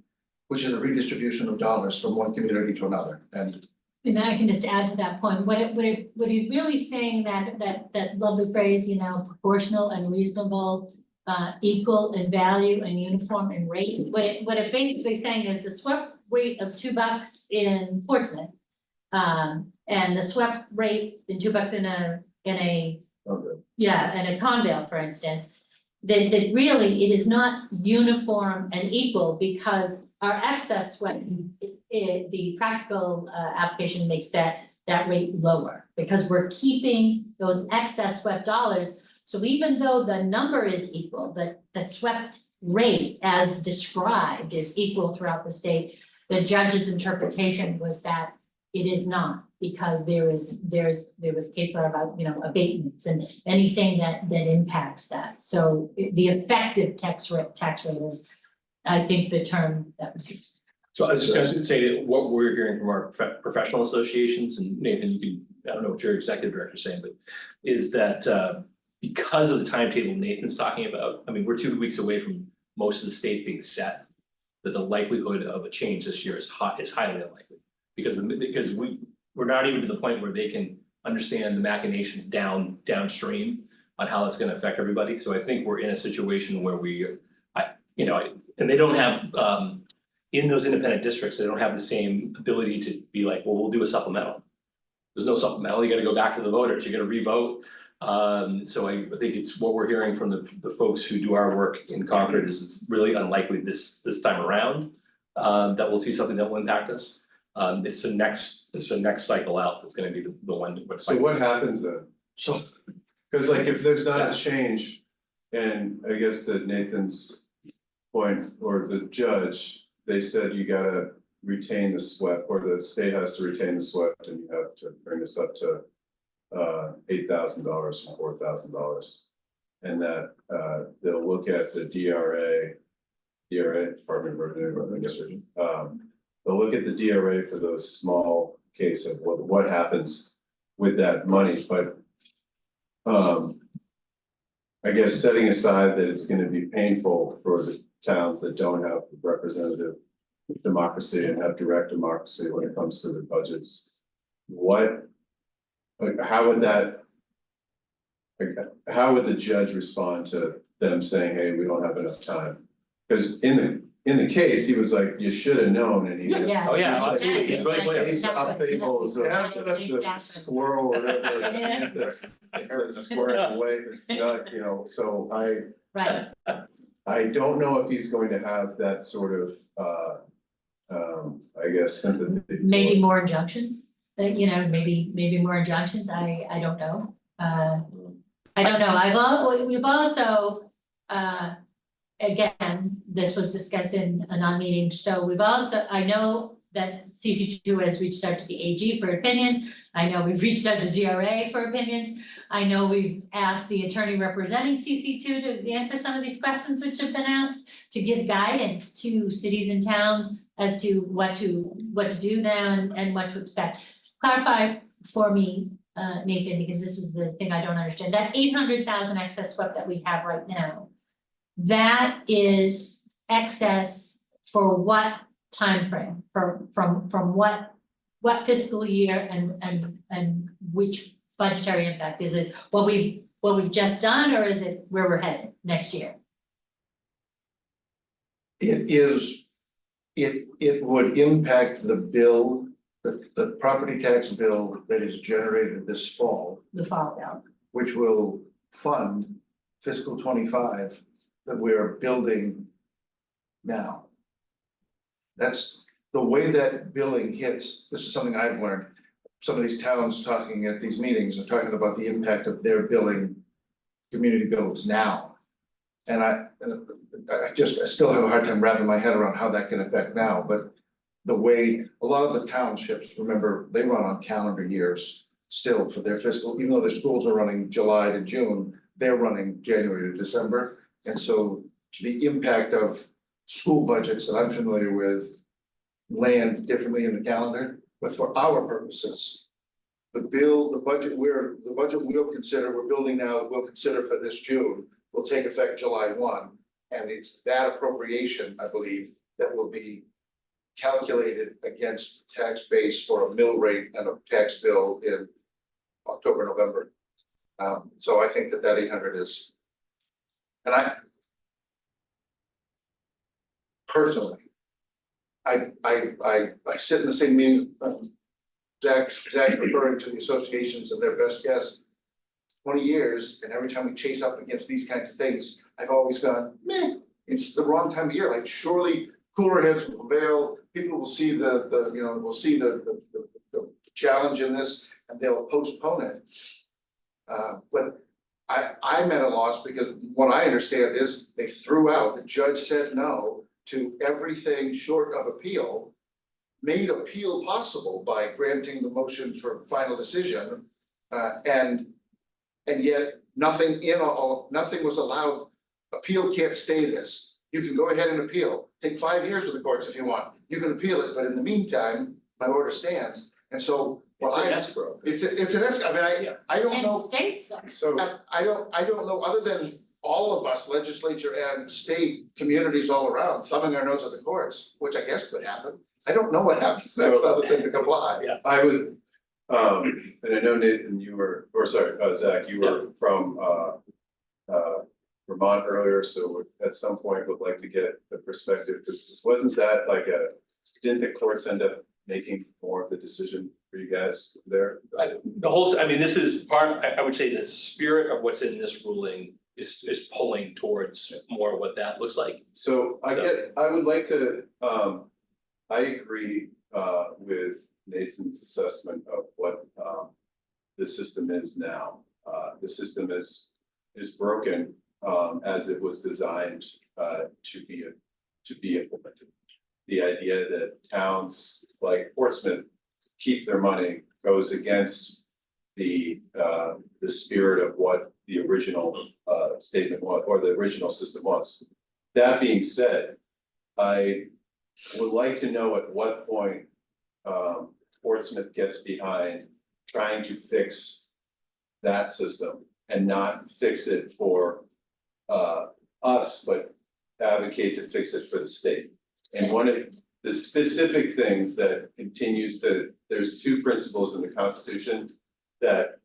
Which is a redistribution of dollars from one community to another, and And I can just add to that point, what he's really saying, that lovely phrase, proportional and reasonable, equal in value and uniform in rate. What it basically saying is the swept rate of $2 in Portsmouth. And the swept rate in $2 in a Convale, for instance. That really, it is not uniform and equal because our excess swept, the practical application makes that rate lower. Because we're keeping those excess swept dollars, so even though the number is equal, the swept rate as described is equal throughout the state. The judge's interpretation was that it is not, because there was case law about, abatements and anything that impacts that. So the effective tax rate is, I think, the term that was used. So I was just gonna say that what we're hearing from our professional associations, and Nathan, you can, I don't know what your executive director is saying, but is that because of the timetable Nathan's talking about, I mean, we're 2 weeks away from most of the state being set, that the likelihood of a change this year is highly unlikely. Because we're not even to the point where they can understand the machinations downstream on how that's gonna affect everybody. So I think we're in a situation where and they don't have, in those independent districts, they don't have the same ability to be like, well, we'll do a supplemental. There's no supplemental, you gotta go back to the voters, you gotta re-vote. So I think it's what we're hearing from the folks who do our work in Concord is it's really unlikely this time around, that we'll see something that will impact us. It's the next cycle out that's gonna be the one to. So what happens then? So, cause like if there's not a change, and I guess to Nathan's point, or the judge, they said you gotta retain the swept, or the state has to retain the swept, and you have to bring this up to $8,000 from $4,000. And that they'll look at the DRA, Department of Revenue, I guess, they'll look at the DRA for those small case of what happens with that money, but I guess setting aside that it's gonna be painful for the towns that don't have representative democracy and have direct democracy when it comes to the budgets. How would the judge respond to them saying, hey, we don't have enough time? Because in the case, he was like, you should have known, and he. Yeah. Oh, yeah, Exactly. absolutely. It's really clear. Aesop fables of the Exactly. squirrel or whatever, the squirrel away, it's not, so Right, I don't know if he's going to have that sort of, I guess, sympathy. maybe more injunctions, maybe more injunctions, I don't know. I don't know, we've also, again, this was discussed in a non-meeting, so we've also, I know that CC2 has reached out to the AG for opinions. I know we've reached out to GRA for opinions. I know we've asked the attorney representing CC2 to answer some of these questions which have been asked, to give guidance to cities and towns as to what to do now and what to expect. Clarify for me, Nathan, because this is the thing I don't understand, that 800,000 excess swept that we have right now, that is excess for what timeframe, from what fiscal year and which budgetary impact? Is it what we've just done, or is it where we're headed next year? it would impact the bill, the property tax bill that is generated this fall, The fall down. which will fund fiscal 25 that we are building now. That's the way that billing hits. This is something I've learned. Some of these towns talking at these meetings are talking about the impact of their billing community bills now. And I still have a hard time wrapping my head around how that can affect now, but the way a lot of the townships, remember, they run on calendar years still for their fiscal, even though their schools are running July to June, they're running January to December. And so the impact of school budgets that I'm familiar with land differently in the calendar, but for our purposes, the bill, the budget we'll consider, we're building now, we'll consider for this June, will take effect July 1. And it's that appropriation, I believe, that will be calculated against tax base for a mill rate and a tax bill in October, November. So I think that 800 is, and I personally, I sit in the same meeting, Jack's referring to the associations and their best guess. 20 years, and every time we chase up against these kinds of things, I've always gone, meh, it's the wrong time of year, like surely cooler heads will prevail, people will see the challenge in this, and they'll postpone it. But I'm at a loss because what I understand is they threw out, the judge said no to everything short of appeal, made appeal possible by granting the motion for final decision, and yet nothing was allowed. Appeal can't stay this. You can go ahead and appeal, take 5 years with the courts if you want, you can appeal it, but in the meantime, my order stands, and so. It's an escrow. It's an escrow, I mean, I don't And know. states, so. So, I don't know, other than all of us, legislature and state communities all around, thumbing our nose at the courts, which I guess could happen. I don't know what happens next other than to comply. Yeah. I would, and I know Nathan, Zach, you were from, Vermont earlier, so at some point would like to get the perspective, because wasn't that didn't the courts end up making more of the decision for you guys there? this is part, I would say the spirit of what's in this ruling is pulling towards more of what that looks like. So I would like to, I agree with Nathan's assessment of what the system is now. The system is broken as it was designed to be implemented. The idea that towns like Portsmouth keep their money goes against the spirit of what the original statement was, or the original system was. That being said, I would like to know at what point Portsmouth gets behind trying to fix that system and not fix it for us, but advocate to fix it for the state. And one of the specific things that continues to, there's two principles in the Constitution that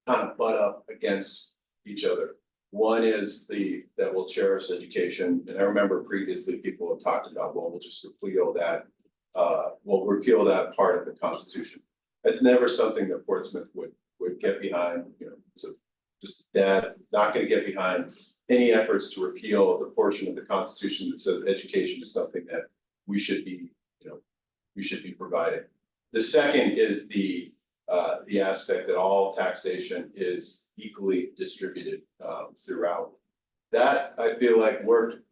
kind of butt up against each other. One is that we'll cherish education, and I remember previously people have talked about, well, we'll just repeal that, repeal that part of the Constitution. That's never something that Portsmouth would get behind, so just that, not gonna get behind any efforts to repeal the portion of the Constitution that says education is something that we should be, we should be providing. The second is the aspect that all taxation is equally distributed throughout. That I feel like worked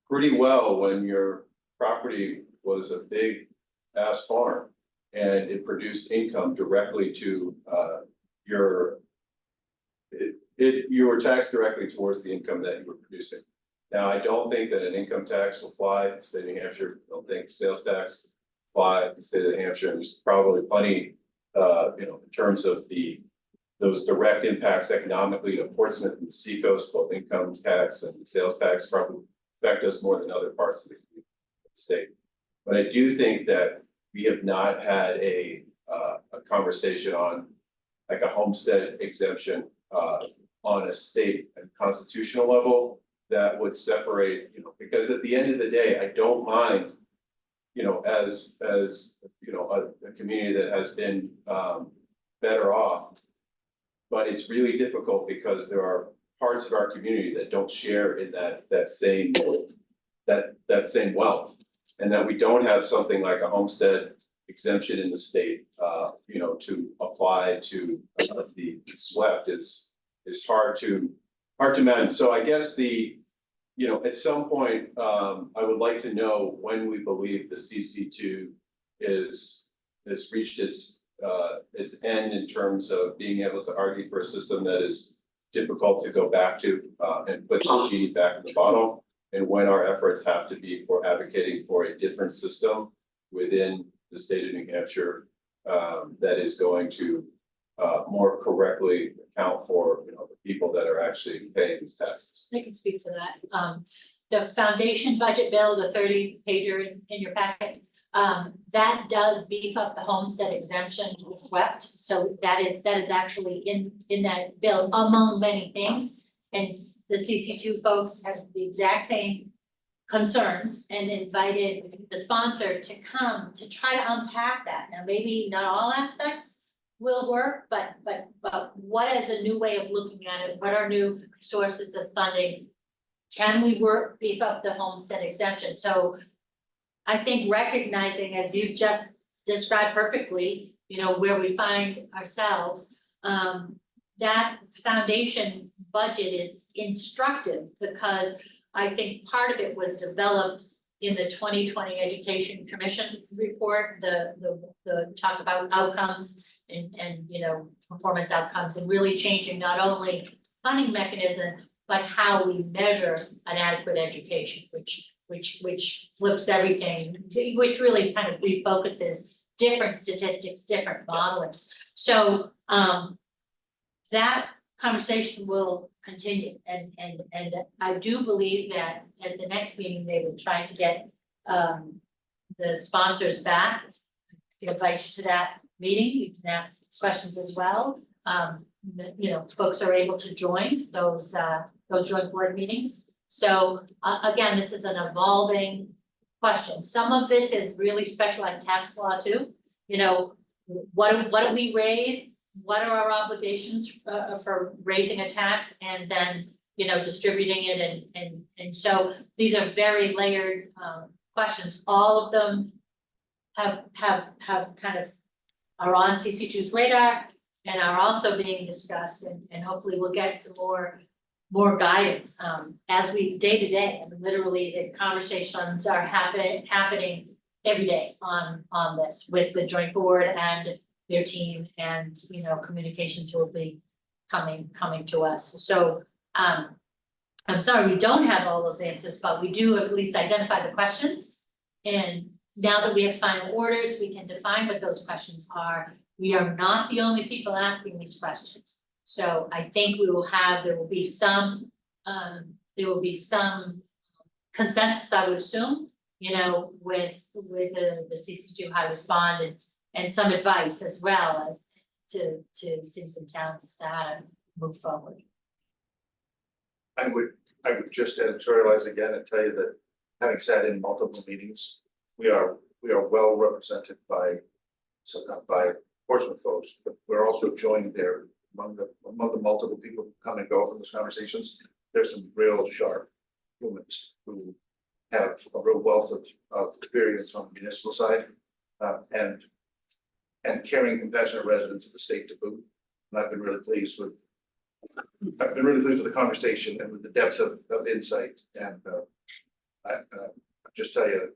pretty well when your property was a big ass farm and it produced income directly to you were taxed directly towards the income that you were producing. Now, I don't think that an income tax will fly in the state of New Hampshire. I don't think sales tax fly in the state of New Hampshire. And there's probably plenty, in terms of those direct impacts economically to Portsmouth and the Seacoast, both income tax and sales tax probably affect us more than other parts of the state. But I do think that we have not had a conversation on like a homestead exemption on a state and constitutional level that would separate, because at the end of the day, I don't mind, as a community that has been better off. But it's really difficult because there are parts of our community that don't share in that same wealth. And that we don't have something like a homestead exemption in the state, to apply to the SWEPT is hard to manage. So I guess at some point, I would like to know when we believe the CC2 has reached its end in terms of being able to argue for a system that is difficult to go back to and put the genie back in the bottle, and when our efforts have to be for advocating for a different system within the state of New Hampshire that is going to more correctly account for, the people that are actually paying these taxes. I can speak to that. The foundation budget bill, the 30-pager in your packet, that does beef up the homestead exemption with SWEPT. So that is actually in that bill among many things. And the CC2 folks have the exact same concerns and invited the sponsor to come to try to unpack that. Now, maybe not all aspects will work, but what is a new way of looking at it? What are new sources of funding? Can we beef up the homestead exemption? So I think recognizing, as you've just described perfectly, where we find ourselves, that foundation budget is instructive because I think part of it was developed in the 2020 Education Commission report, the talk about outcomes and performance outcomes, and really changing not only funding mechanism, but how we measure an adequate education, which flips everything, which really kind of refocuses different statistics, different modeling. So that conversation will continue, and I do believe that at the next meeting, they will try to get the sponsors back. I can invite you to that meeting. You can ask questions as well. Folks are able to join those joint board meetings. So again, this is an evolving question. Some of this is really specialized tax law too. What do we raise? What are our obligations for raising a tax and then, distributing it and so these are very layered questions. All of them have kind of are on CC2's radar and are also being discussed and hopefully we'll get some more guidance as we day to day. I mean, literally the conversations are happening every day on this with the joint board and their team, and communications will be coming to us. So I'm sorry we don't have all those answers, but we do at least identify the questions. And now that we have final orders, we can define what those questions are. We are not the only people asking these questions. So I think there will be some consensus, I would assume, with the CC2 how to respond and some advice as well as to cities and towns as to how to move forward. I would just editorialize again and tell you that having sat in multiple meetings, we are well represented by Portsmouth folks, but we're also joined there among the multiple people who come and go from these conversations. There's some real sharp humans who have a real wealth of experience on the municipal side, and caring, compassionate residents of the state to boot. And I've been really pleased with the conversation and with the depth of insight. And I just tell you,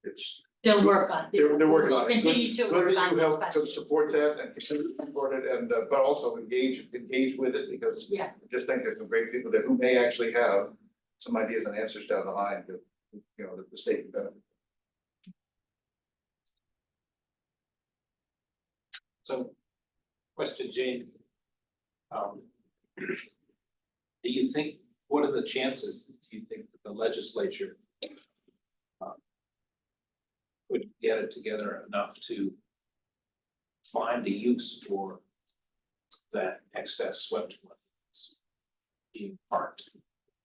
it's. They'll work on it. They're working on it. We'll continue to work Good on that you those help to questions. support that and consider to support it, and but also engage with it, because Yeah. I just think there's some great people there who may actually have some ideas and answers down the line that that the state can benefit. So, question, Jane. What are the chances, do you think, that the legislature would get it together enough to find a use for that excess swept money that's being parked?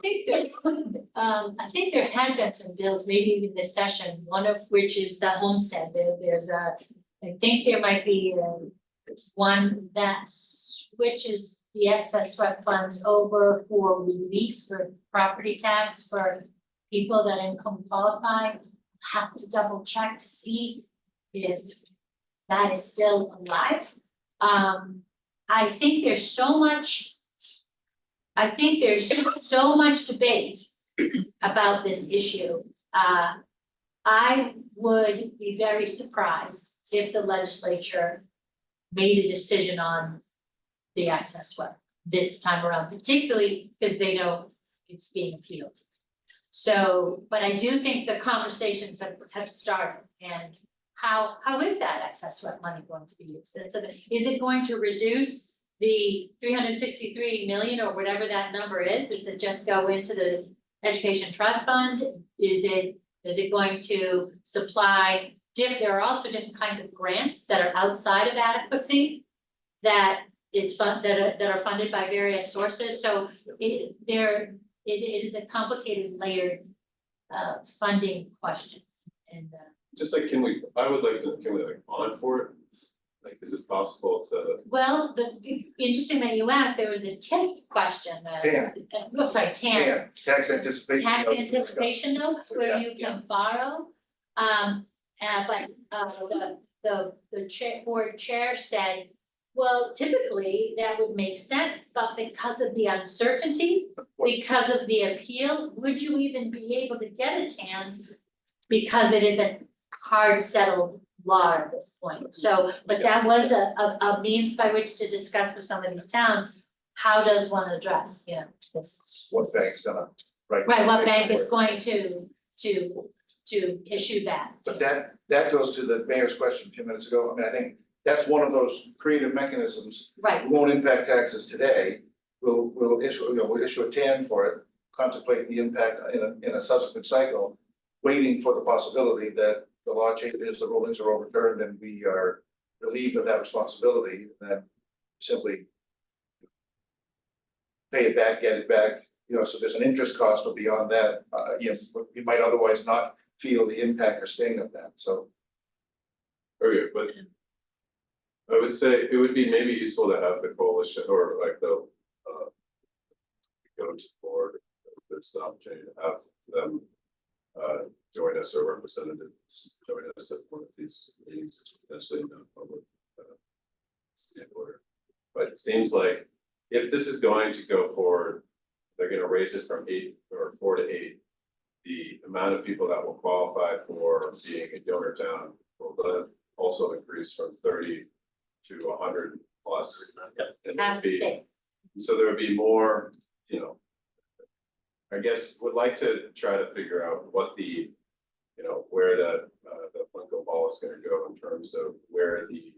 I think there had been some bills, maybe even this session, one of which is the homestead. I think there might be one that switches the excess swept funds over for relief for property tax for people that income qualify. Have to double check to see if that is still alive. I think there's so much debate about this issue. I would be very surprised if the legislature made a decision on the excess swept this time around, particularly because they know it's being appealed. So, but I do think the conversations have started, and how is that excess SWIFT money going to be used? Is it going to reduce the 363 million or whatever that number is? Does it just go into the education trust fund? Is it going to supply there are also different kinds of grants that are outside of adequacy that are funded by various sources, so it is a complicated layered funding question. And Just like, can we like bond for it? Like, is it possible to, well, interesting that you asked, there was a TIF question, TAN. I'm sorry, TAN. Yeah, tax anticipation. Tax notes. anticipation notes where you Yeah. can borrow. But the board chair said, well, typically that would make sense, but because of the uncertainty, because of the appeal, would you even be able to get a TANs? Because it isn't hard settled law at this point. So, but that was a means by which to discuss with some of these towns, how does one address, this. What bank's gonna, right? Right, what bank is going to issue that? But that goes to the mayor's question a few minutes ago. I mean, I think that's one of those creative mechanisms. Right, We won't impact taxes today. We'll issue a TAN for it, contemplate the impact in a subsequent cycle, waiting for the possibility that the law changes, the rulings are overturned, and we are relieved of that responsibility, and then simply pay it back, get it back, so there's an interest cost, but beyond that, we might otherwise not feel the impact or sting of that, so. okay, but I would say it would be maybe useful to have the coalition or like the go to the board, if there's the opportunity to have them join us or representatives join us at one of these meetings, potentially in public order. But it seems like if this is going to go forward, they're gonna raise it from 4 to 8. The amount of people that will qualify for being a donor town will then also increase from 30 to 100 plus. And have to say, so there would be more, I guess would like to try to figure out what the, where the Plinko ball is gonna go in terms of where the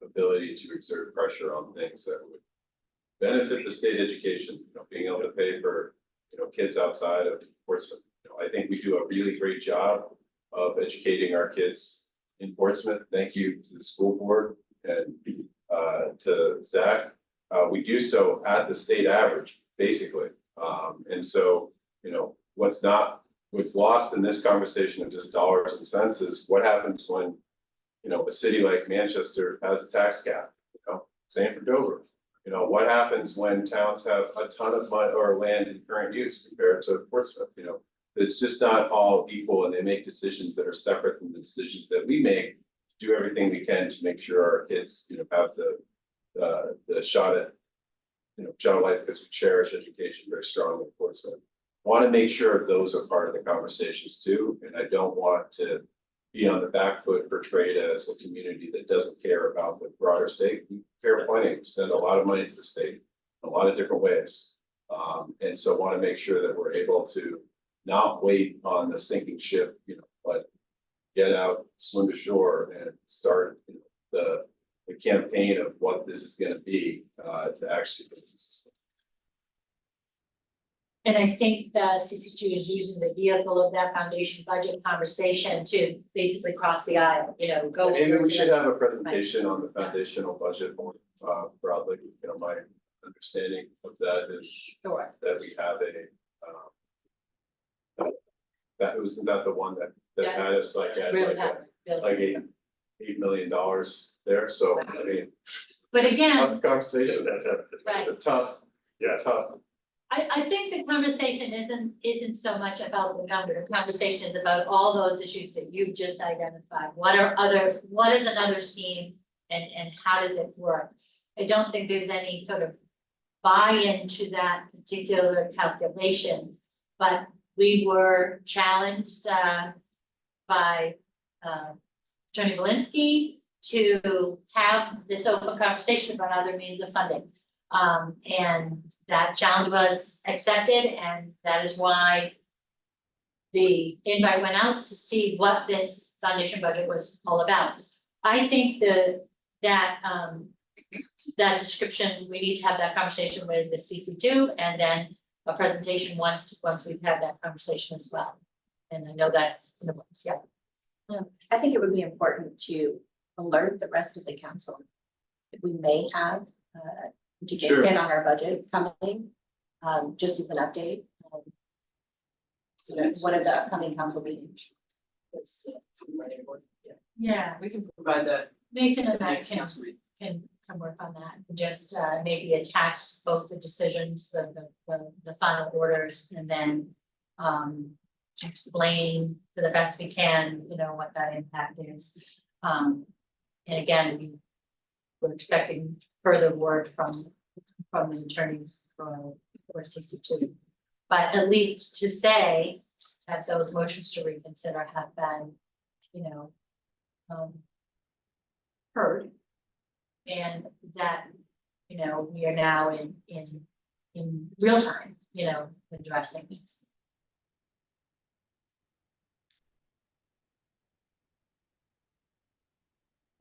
ability to exert pressure on things that would benefit the state education, being able to pay for, kids outside of Portsmouth. I think we do a really great job of educating our kids in Portsmouth. Thank you to the school board and to Zach. We do so at the state average, basically. And so, what's lost in this conversation of just dollars and cents is what happens when, a city like Manchester has a tax cap, same for Dover. What happens when towns have a ton of money or land in current use compared to Portsmouth, it's just not all equal, and they make decisions that are separate from the decisions that we make. Do everything we can to make sure our kids, have the shot at, shot at life, because we cherish education very strongly in Portsmouth. Want to make sure those are part of the conversations too, and I don't want to be on the back foot portrayed as a community that doesn't care about the broader state. We care plenty, we send a lot of money to the state in a lot of different ways. And so want to make sure that we're able to not wait on the sinking ship, but get out, swim to shore and start the campaign of what this is going to be to actually put this system. and I think the CC2 is using the vehicle of that foundation budget conversation to basically cross the aisle, go. Maybe over we to should the- have a presentation on the foundational budget more broadly. My understanding of that is Sure, that we have that wasn't that the one that Yeah. had us like at really like have, really. like $8 million there, so I mean, But again, tough conversation, it's Right. a tough, tough. I think the conversation isn't so much about the number, the conversation is about all those issues that you've just identified. What is another scheme and how does it work? I don't think there's any sort of buy-in to that particular calculation, but we were challenged by Attorney Valinsky to have this open conversation about other means of funding. And that challenge was accepted, and that is why the invite went out to see what this foundation budget was all about. I think that description, we need to have that conversation with the CC2 and then a presentation once we've had that conversation as well. And I know that's in the works, yeah. I think it would be important to alert the rest of the council that we may have Sure. in on our budget coming, just as an update. One of the upcoming council meetings. Yeah, We can provide that. Nathan at and the I next council meeting. can work on that, and just maybe attach both the decisions, the final orders, and then explain to the best we can, you know, what that impact is. And again, we're expecting further word from the attorneys for CC2. But at least to say that those motions to reconsider have been, you know, heard. And that, you know, we are now in real time, you know, addressing these.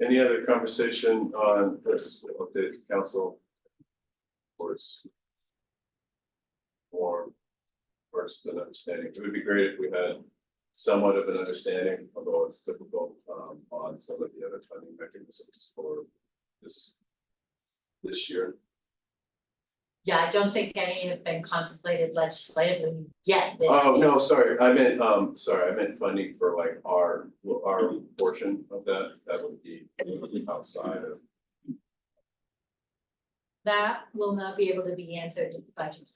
Any other conversation on this update to council? Or just an understanding. It would be great if we had somewhat of an understanding, although it's difficult, on some of the other funding mechanisms for this year. Yeah, I don't think any have been contemplated legislatively yet. Oh, no, sorry, I meant funding for like our portion of that would be outside of. That will not be able to be answered in the budget.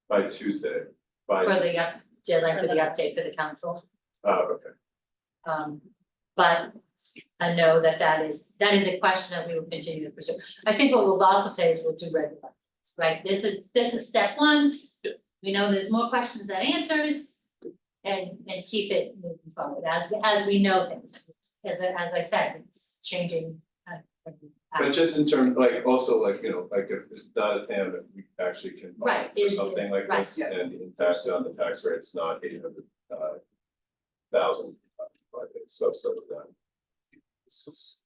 By Tuesday, For the deadline for the update for the council. okay, But I know that is a question that we will continue to pursue. I think what we'll also say is we'll do regular updates, right? This is step one. Yeah. We know there's more questions than answers. And keep it moving forward as we know things. As I said, it's changing. but just in terms, like, also like, you know, like if it's not a TAM, if we actually can. Right, For something like right. this, and the impact on the tax rate is not 800,000, but it's subset of that. This is.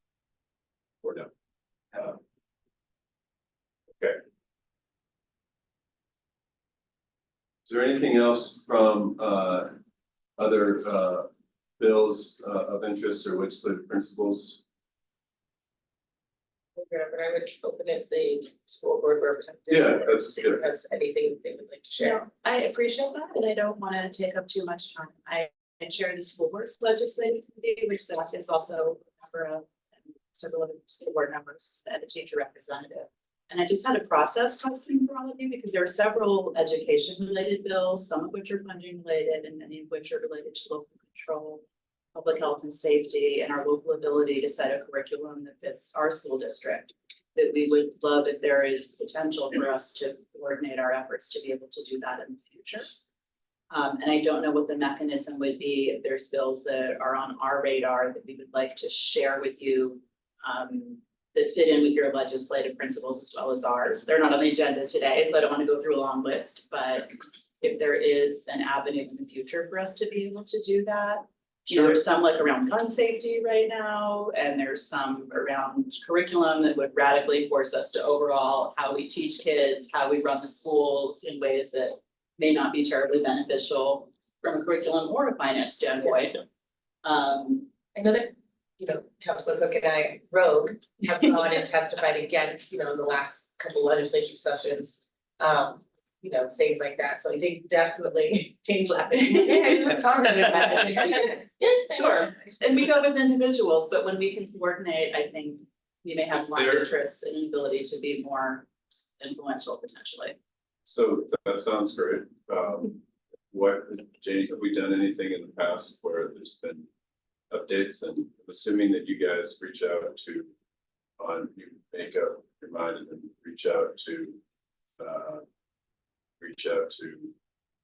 We're done. Okay. Is there anything else from other bills of interest or legislative principles? But I would open it to the school board representative. Yeah, that's to good. discuss anything they would like to share. I appreciate that, and I don't wanna take up too much time. I chair the school board's legislative committee, which Zach is also a member of, and several other school board members and a teacher representative. And I just had a process question for all of you, because there are several education related bills, some of which are funding related and many of which are related to local control, public health and safety, and our local ability to set a curriculum that fits our school district. That we would love if there is potential for us to coordinate our efforts to be able to do that in the future. And I don't know what the mechanism would be if there's bills that are on our radar that we would like to share with you. That fit in with your legislative principles as well as ours. They're not on the agenda today, so I don't want to go through a long list, but if there is an avenue in the future for us to be able to do that. You know, there's some like around gun safety right now, and there's some around curriculum that would radically force us to overhaul how we teach kids, how we run the schools in ways that may not be terribly beneficial from a curriculum or a finance standpoint. I know that, you know, Councilor Cook and I, Rogue, have gone and testified against, you know, in the last couple legislative sessions. You know, things like that, so I think definitely Jane's laughing. Yeah, sure, and we go as individuals, but when we can coordinate, I think we may have Is more there- interests and an ability to be more influential potentially. So that sounds great. What, Jane, have we done anything in the past where there's been updates, and I'm assuming that you guys reach out to, you make up your mind and then reach out to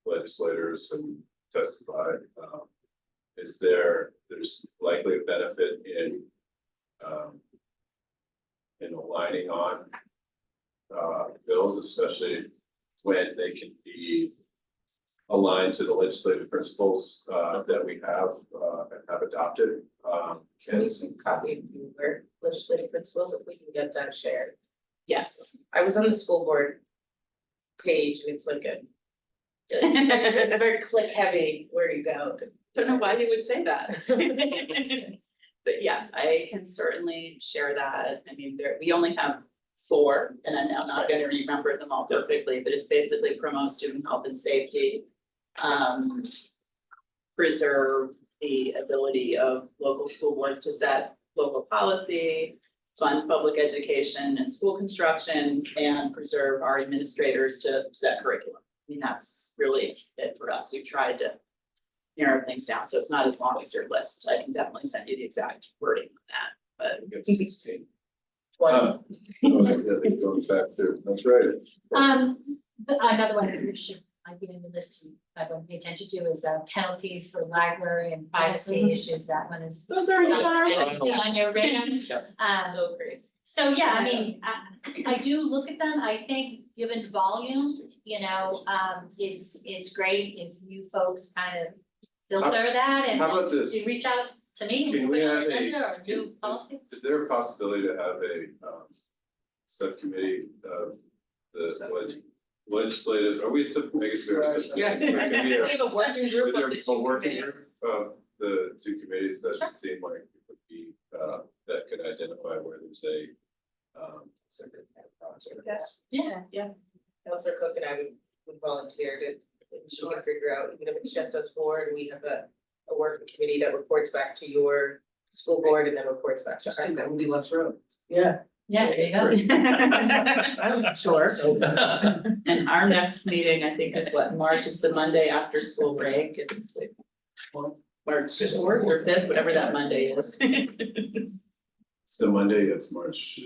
legislators and testify. There's likely a benefit in aligning on bills, especially when they can be aligned to the legislative principles that we have and have adopted. Can we And see a copy of your legislative principles if we can get that shared? Yes. I was on the school board page and it's like a. It's very click heavy where you go. Don't know why he would say that. But yes, I can certainly share that. I mean, we only have 4, and I'm now not gonna remember them all perfectly, but it's basically promote student health and safety. Preserve the ability of local school boards to set local policy, fund public education and school construction, and preserve our administrators to set curriculum. I mean, that's really it for us. We've tried to narrow things down, so it's not as long as your list. I can definitely send you the exact wording on that, but. I think it's 16. One, I think going back to, that's right. But another one that we should, I've been in the list, I don't pay attention to is penalties for library and privacy issues, that one is. Those are On your radar. so crazy. So, yeah, I mean, I do look at them, I think, given volume, you know, it's great if you folks kind of filter that and. How about this? You reach out to me, Can and we put it have on a, the agenda or do policy. is there a possibility to have a subcommittee of the legislative, are we, I guess we are. a subcommittee. Yes. We're gonna be a- We have a working group With of the a two working committees. group of the two committees that Sure. seem like it would be, that could identify where there's a. Yeah. Counselor Cook and I would volunteer to, and she can figure out, even if it's just us 4 and we have a working committee that reports back to your school board and then reports back to our. That would be less road. Yeah. Yeah, there you go. I'm sure, so. And our next meeting, I think, is what, March, it's the Monday after school break, it's like. March 4th or 5th, whatever that Monday is. It's the Monday, it's March,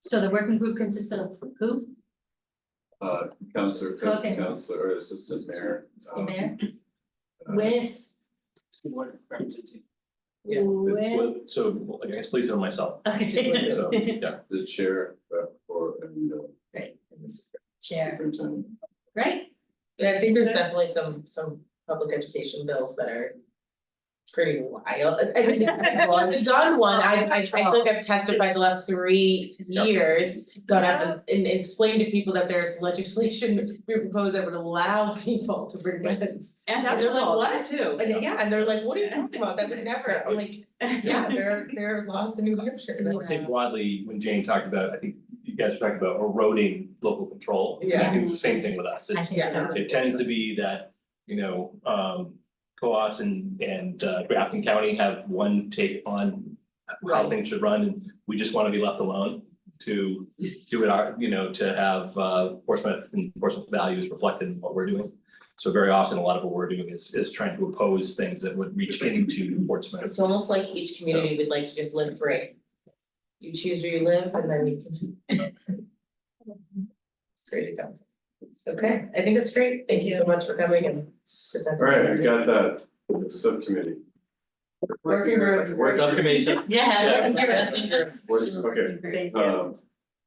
So the working group consists of who? Counselor Cook Cook, and- Counselor or Assistant Mayor. Mr. Mayor, uh, with, Yeah. with, So I guess Lisa and myself, okay, so, yeah. The chair, for, and great, chair, superintendent. great. Yeah, I think there's definitely some public education bills that are pretty wild. I mean, the gun one, I feel like I've testified the last 3 years, got up and explained to people that there's legislation being proposed that would allow people to bring guns. And And they're like, alcohol, what? too. And yeah, and they're like, what are you talking about? That would never, I'm like, yeah, there are laws in New Hampshire. I would say broadly, when Jane talked about, I think you guys were talking about eroding local control. I think it's the same thing with us. I It's, think yeah, so. it tends to be that, you know, Coas and Grafton County have one take on how Right. things should run, and we just wanna be left alone to do it our, you know, to have Portsmouth and Portsmouth values reflected in what we're doing. So very often, a lot of what we're doing is trying to oppose things that would reach into Portsmouth. It's almost like each community would like to just live free. You choose where you live and then you can. Crazy concept. Okay, I think that's great. Thank you so much for coming and presenting. All right, we got that, the subcommittee. Working group. What's up, committee? Yeah. Okay,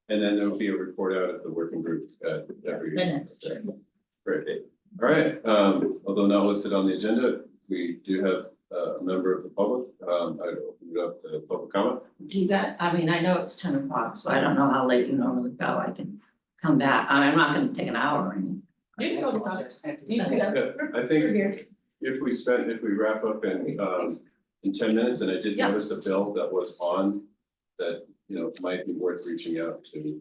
and then there'll be a report out of the working group at every. Minutes. Great, all right, although not listed on the agenda, we do have a member of the public, I'd open it up to public comment. Do you got, I mean, I know it's 10 o'clock, so I don't know how late you normally go, I can come back, I'm not gonna take an hour or anything. You can go to comments. You can Yeah, go. I We're think here. if we wrap up in 10 minutes, and I did Yeah. notice a bill that was on that, you know, might be worth reaching out to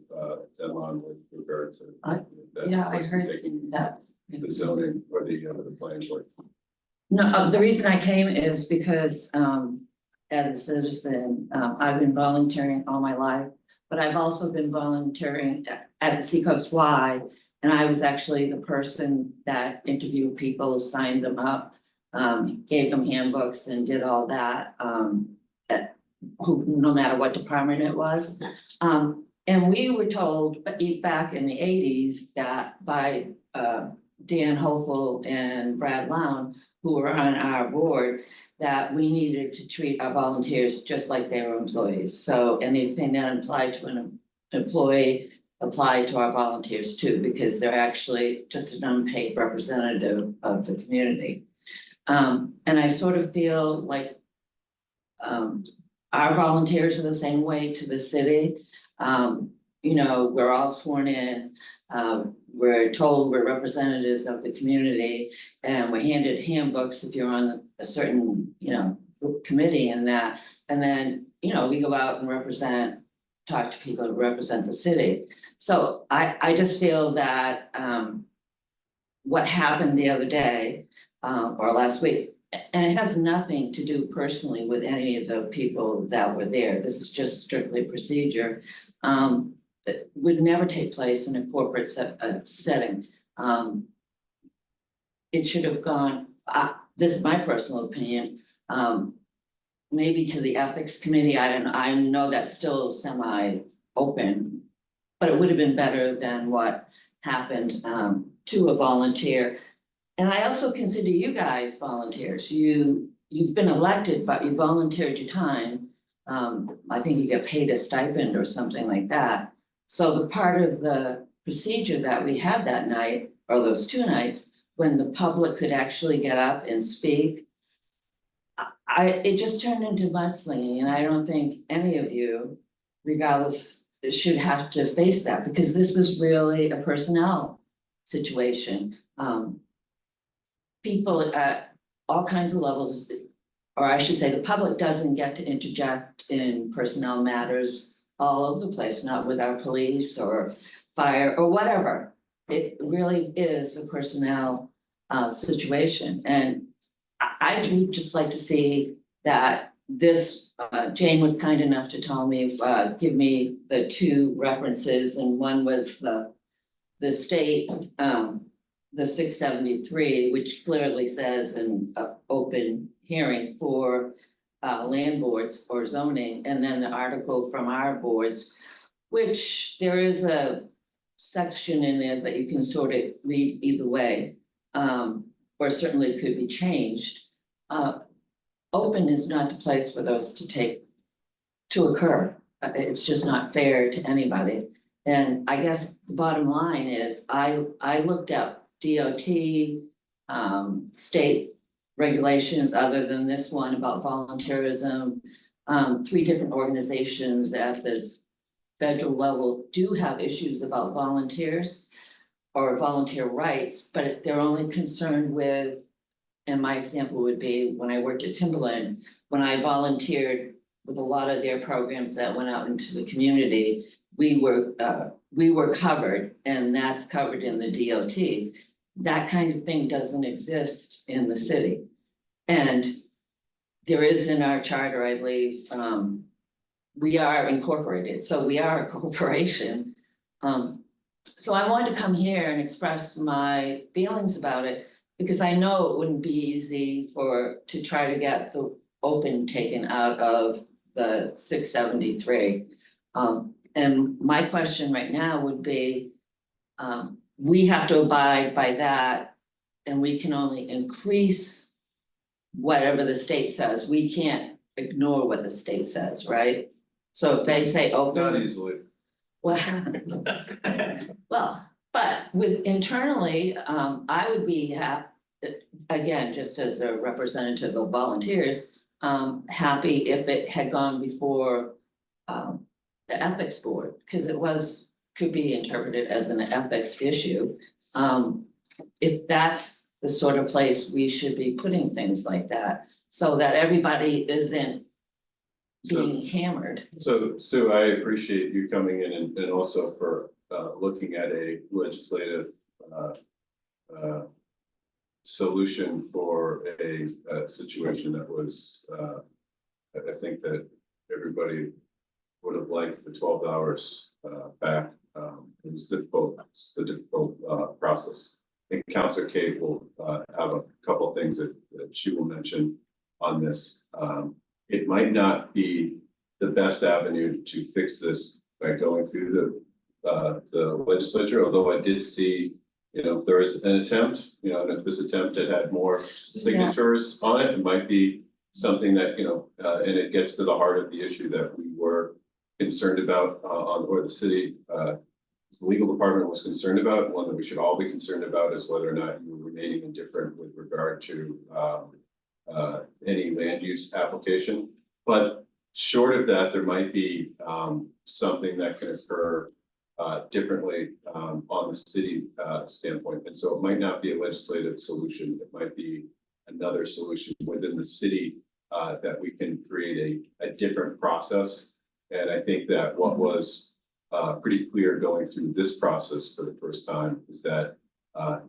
them on with regard to. that yeah, I person heard taking that. the zoning or the planning board. No, the reason I came is because, as a citizen, I've been volunteering all my life. But I've also been volunteering at the Seacoast Y, and I was actually the person that interviewed people, signed them up, gave them handbooks and did all that, no matter what department it was. And we were told, back in the 80s, that by Dan Hopeful and Brad Lown, who were on our board, that we needed to treat our volunteers just like they were employees. So anything that applied to an employee apply to our volunteers too, because they're actually just an unpaid representative of the community. And I sort of feel like our volunteers are the same way to the city. We're all sworn in, we're told we're representatives of the community, and we're handed handbooks if you're on a certain, committee and that. And then, we go out and talk to people who represent the city. So I just feel that what happened the other day, or last week, and it has nothing to do personally with any of the people that were there. This is just strictly procedure. That would never take place in a corporate setting. It should have gone, this is my personal opinion, maybe to the ethics committee. I know that's still semi-open, but it would have been better than what happened to a volunteer. And I also consider you guys volunteers. You've been elected, but you volunteered your time. I think you get paid a stipend or something like that. So the part of the procedure that we had that night, or those 2 nights, when the public could actually get up and speak, it just turned into mudslinging, and I don't think any of you, regardless, should have to face that, because this was really a personnel situation. People at all kinds of levels, or I should say, the public doesn't get to interject in personnel matters all over the place, not with our police or fire or whatever. It really is a personnel situation, and I would just like to see that this, Jane was kind enough to tell me, give me the 2 references, and one was the state, the 673, which clearly says an open hearing for land boards or zoning, and then the article from our boards, which there is a section in there that you can sort of read either way, or certainly could be changed. Open is not the place for those to occur. It's just not fair to anybody. And I guess the bottom line is, I looked up DOT, state regulations other than this one about volunteerism. 3 different organizations at this federal level do have issues about volunteers or volunteer rights, but they're only concerned with, and my example would be when I worked at Timberland, when I volunteered with a lot of their programs that went out into the community, we were covered, and that's covered in the DOT. That kind of thing doesn't exist in the city. And there is in our charter, I believe, we are incorporated, so we are a corporation. So I wanted to come here and express my feelings about it, because I know it wouldn't be easy to try to get the open taken out of the 673. And my question right now would be, we have to abide by that, and we can only increase whatever the state says. We can't ignore what the state says, right? So if they say open. Not easily. Well, but with internally, I would be happy, again, just as a representative of volunteers, happy if it had gone before the ethics board, because could be interpreted as an ethics issue. If that's the sort of place we should be putting things like that, so that everybody isn't being hammered. So Sue, I appreciate you coming in and also for looking at a legislative solution for a situation that was, I think that everybody would have liked the 12 hours back. It was difficult, it's a difficult process. I think Councilor Kate will have a couple of things that she will mention on this. It might not be the best avenue to fix this by going through the legislature, although I did see, if there is an attempt, and if this attempt had more signatures on it, it might be something that, and it gets to the heart of the issue that we were concerned about or the city the legal department was concerned about, one that we should all be concerned about is whether or not you were remaining indifferent with regard to any land use application. But short of that, there might be something that can occur differently on the city standpoint. And so it might not be a legislative solution. It might be another solution within the city that we can create a different process. And I think that what was pretty clear going through this process for the first time is that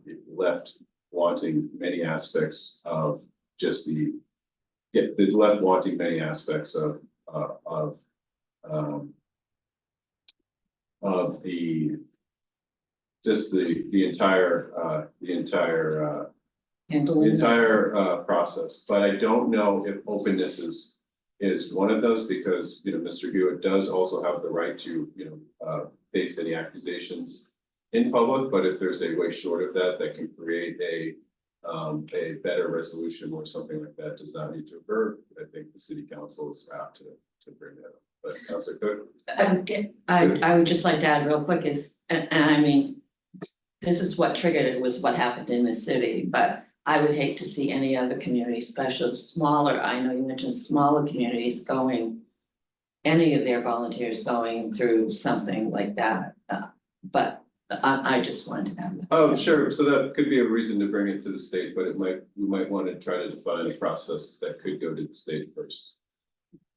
it left wanting many aspects of just it left wanting many aspects of the just the entire process. But I don't know if openness is one of those, because Mr. Hewitt does also have the right to face any accusations in public. But if there's a way short of that that can create a better resolution where something like that does not need to occur, I think the city council is apt to bring that up. But Councilor Cook? I would just like to add real quick is, and I mean, this is what triggered it, was what happened in the city, but I would hate to see any other community, especially smaller, I know you mentioned smaller communities any of their volunteers going through something like that. But I just wanted to add that. Oh, sure. So that could be a reason to bring it to the state, but we might want to try to define a process that could go to the state first.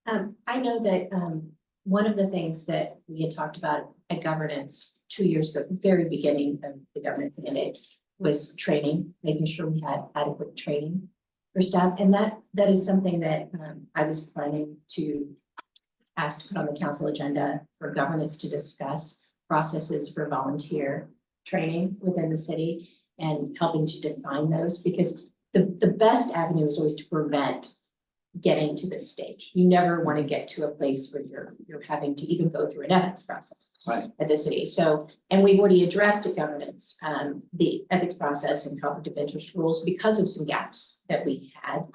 I know that one of the things that we had talked about at governance 2 years ago, the very beginning of the governance mandate, was training, making sure we had adequate training for staff. And that is something that I was planning to ask to put on the council agenda for governance to discuss processes for volunteer training within the city and helping to define those, because the best avenue is always to prevent getting to this stage. You never want to get to a place where you're having to even go through an ethics process at the city. So, and we've already addressed at governance, the ethics process and conflict of interest rules because of some gaps that we had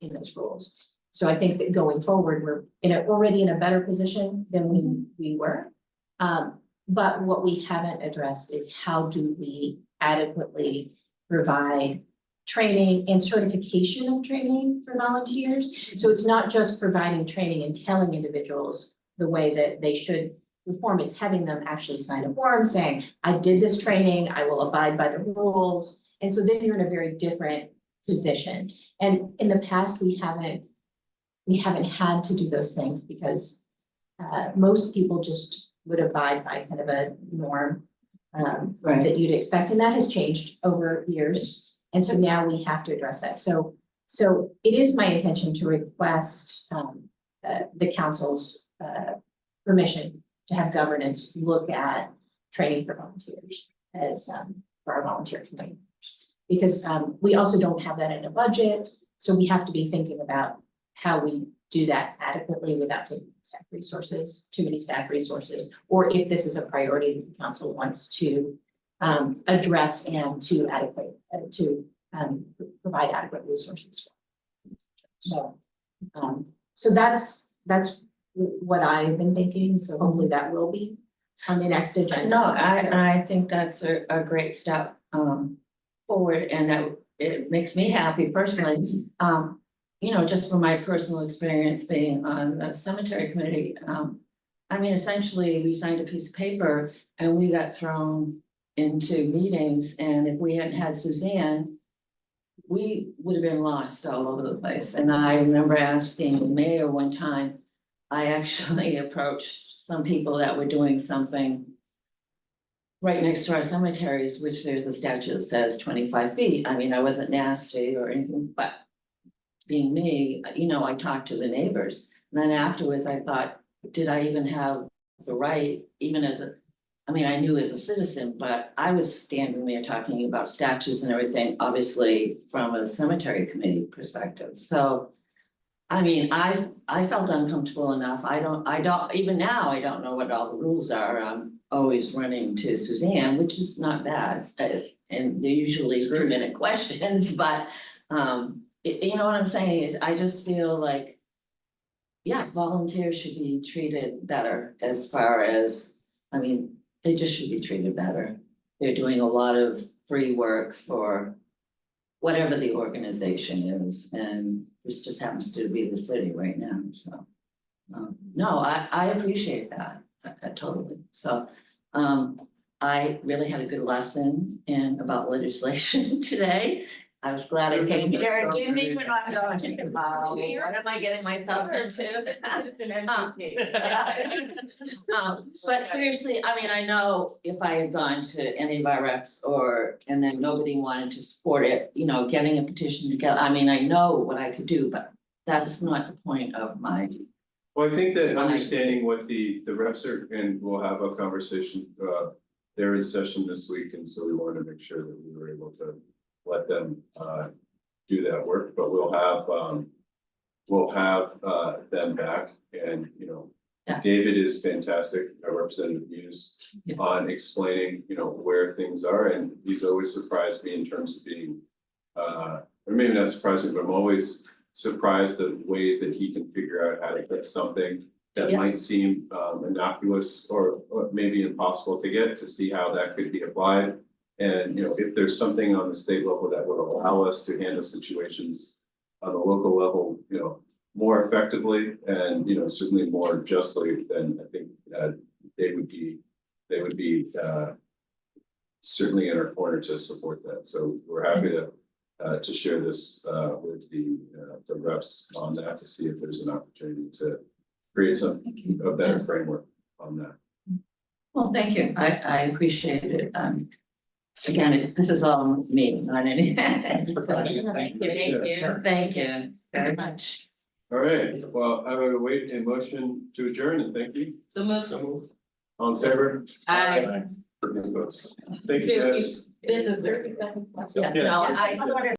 in those rules. So I think that going forward, we're already in a better position than we were. But what we haven't addressed is how do we adequately provide training and certification of training for volunteers. So it's not just providing training and telling individuals the way that they should perform, it's having them actually sign a form saying, I did this training, I will abide by the rules. And so then you're in a very different position. And in the past, we haven't had to do those things because most people just would abide by kind of a norm that you'd expect. And that has changed over years. And so now we have to address that. So it is my intention to request the council's permission to have governance look at training for volunteers as for our volunteer community. Because we also don't have that in a budget. So we have to be thinking about how we do that adequately without taking staff resources, too many staff resources, or if this is a priority that the council wants to address and to provide adequate resources for. So that's what I've been thinking. So hopefully that will be on the next agenda. No, I think that's a great step forward, and that it makes me happy personally. Just from my personal experience being on the cemetery committee, I mean, essentially, we signed a piece of paper and we got thrown into meetings, and if we hadn't had Suzanne, we would have been lost all over the place. And I remember asking the mayor one time, I actually approached some people that were doing something right next to our cemeteries, which there's a statute that says 25 feet. I mean, I wasn't nasty or anything, but being me, I talked to the neighbors. And then afterwards I thought, did I even have the right, even I knew as a citizen, but I was standing there talking about statues and everything, obviously from a cemetery committee perspective. So, I mean, I felt uncomfortable enough. I don't, even now, I don't know what all the rules are. I'm always running to Suzanne, which is not bad. And they're usually 3-minute questions, but, you know what I'm saying? I just feel like, yeah, volunteers should be treated better as far as, they just should be treated better. They're doing a lot of free work for whatever the organization is, and this just happens to be the city right now, so. No, I appreciate that, totally, so, I really had a good lesson about legislation today. I was glad I came here, and didn't even know I'm going, wow, what am I getting myself into? But seriously, I mean, I know if I had gone to any of our reps and then nobody wanted to support it, you know, getting a petition together, I mean, I know what I could do, but that's not the point of my. Well, I think that Right. understanding what the reps are, and we'll have a conversation, they're in session this week, and so we wanted to make sure that we were able to let them do that work, but we'll have them back, and, you know, Yeah. David is fantastic, Representative Muse, Yeah. on explaining, you know, where things are, and he's always surprised me in terms of being or maybe not surprised me, but I'm always surprised at ways that he can figure out how to get something that Yeah. might seem innocuous or maybe impossible to get, to see how that could be applied. And, you know, if there's something on the state level that would allow us to handle situations on the local level, you know, more effectively and, you know, certainly more justly, then I think they would be certainly in our corner to support that. So we're happy to share this with the reps on that, to see if there's an opportunity to create a better framework on that. Well, thank you, I appreciate it, again, this is all me, not any. Thanks for coming in. Thank you. Thank you very much. All right, well, I will wait a motion to adjourn, and thank you. So move. So move. All in favor? Aye. Thank you, So guys. This is very. Yeah. No, I.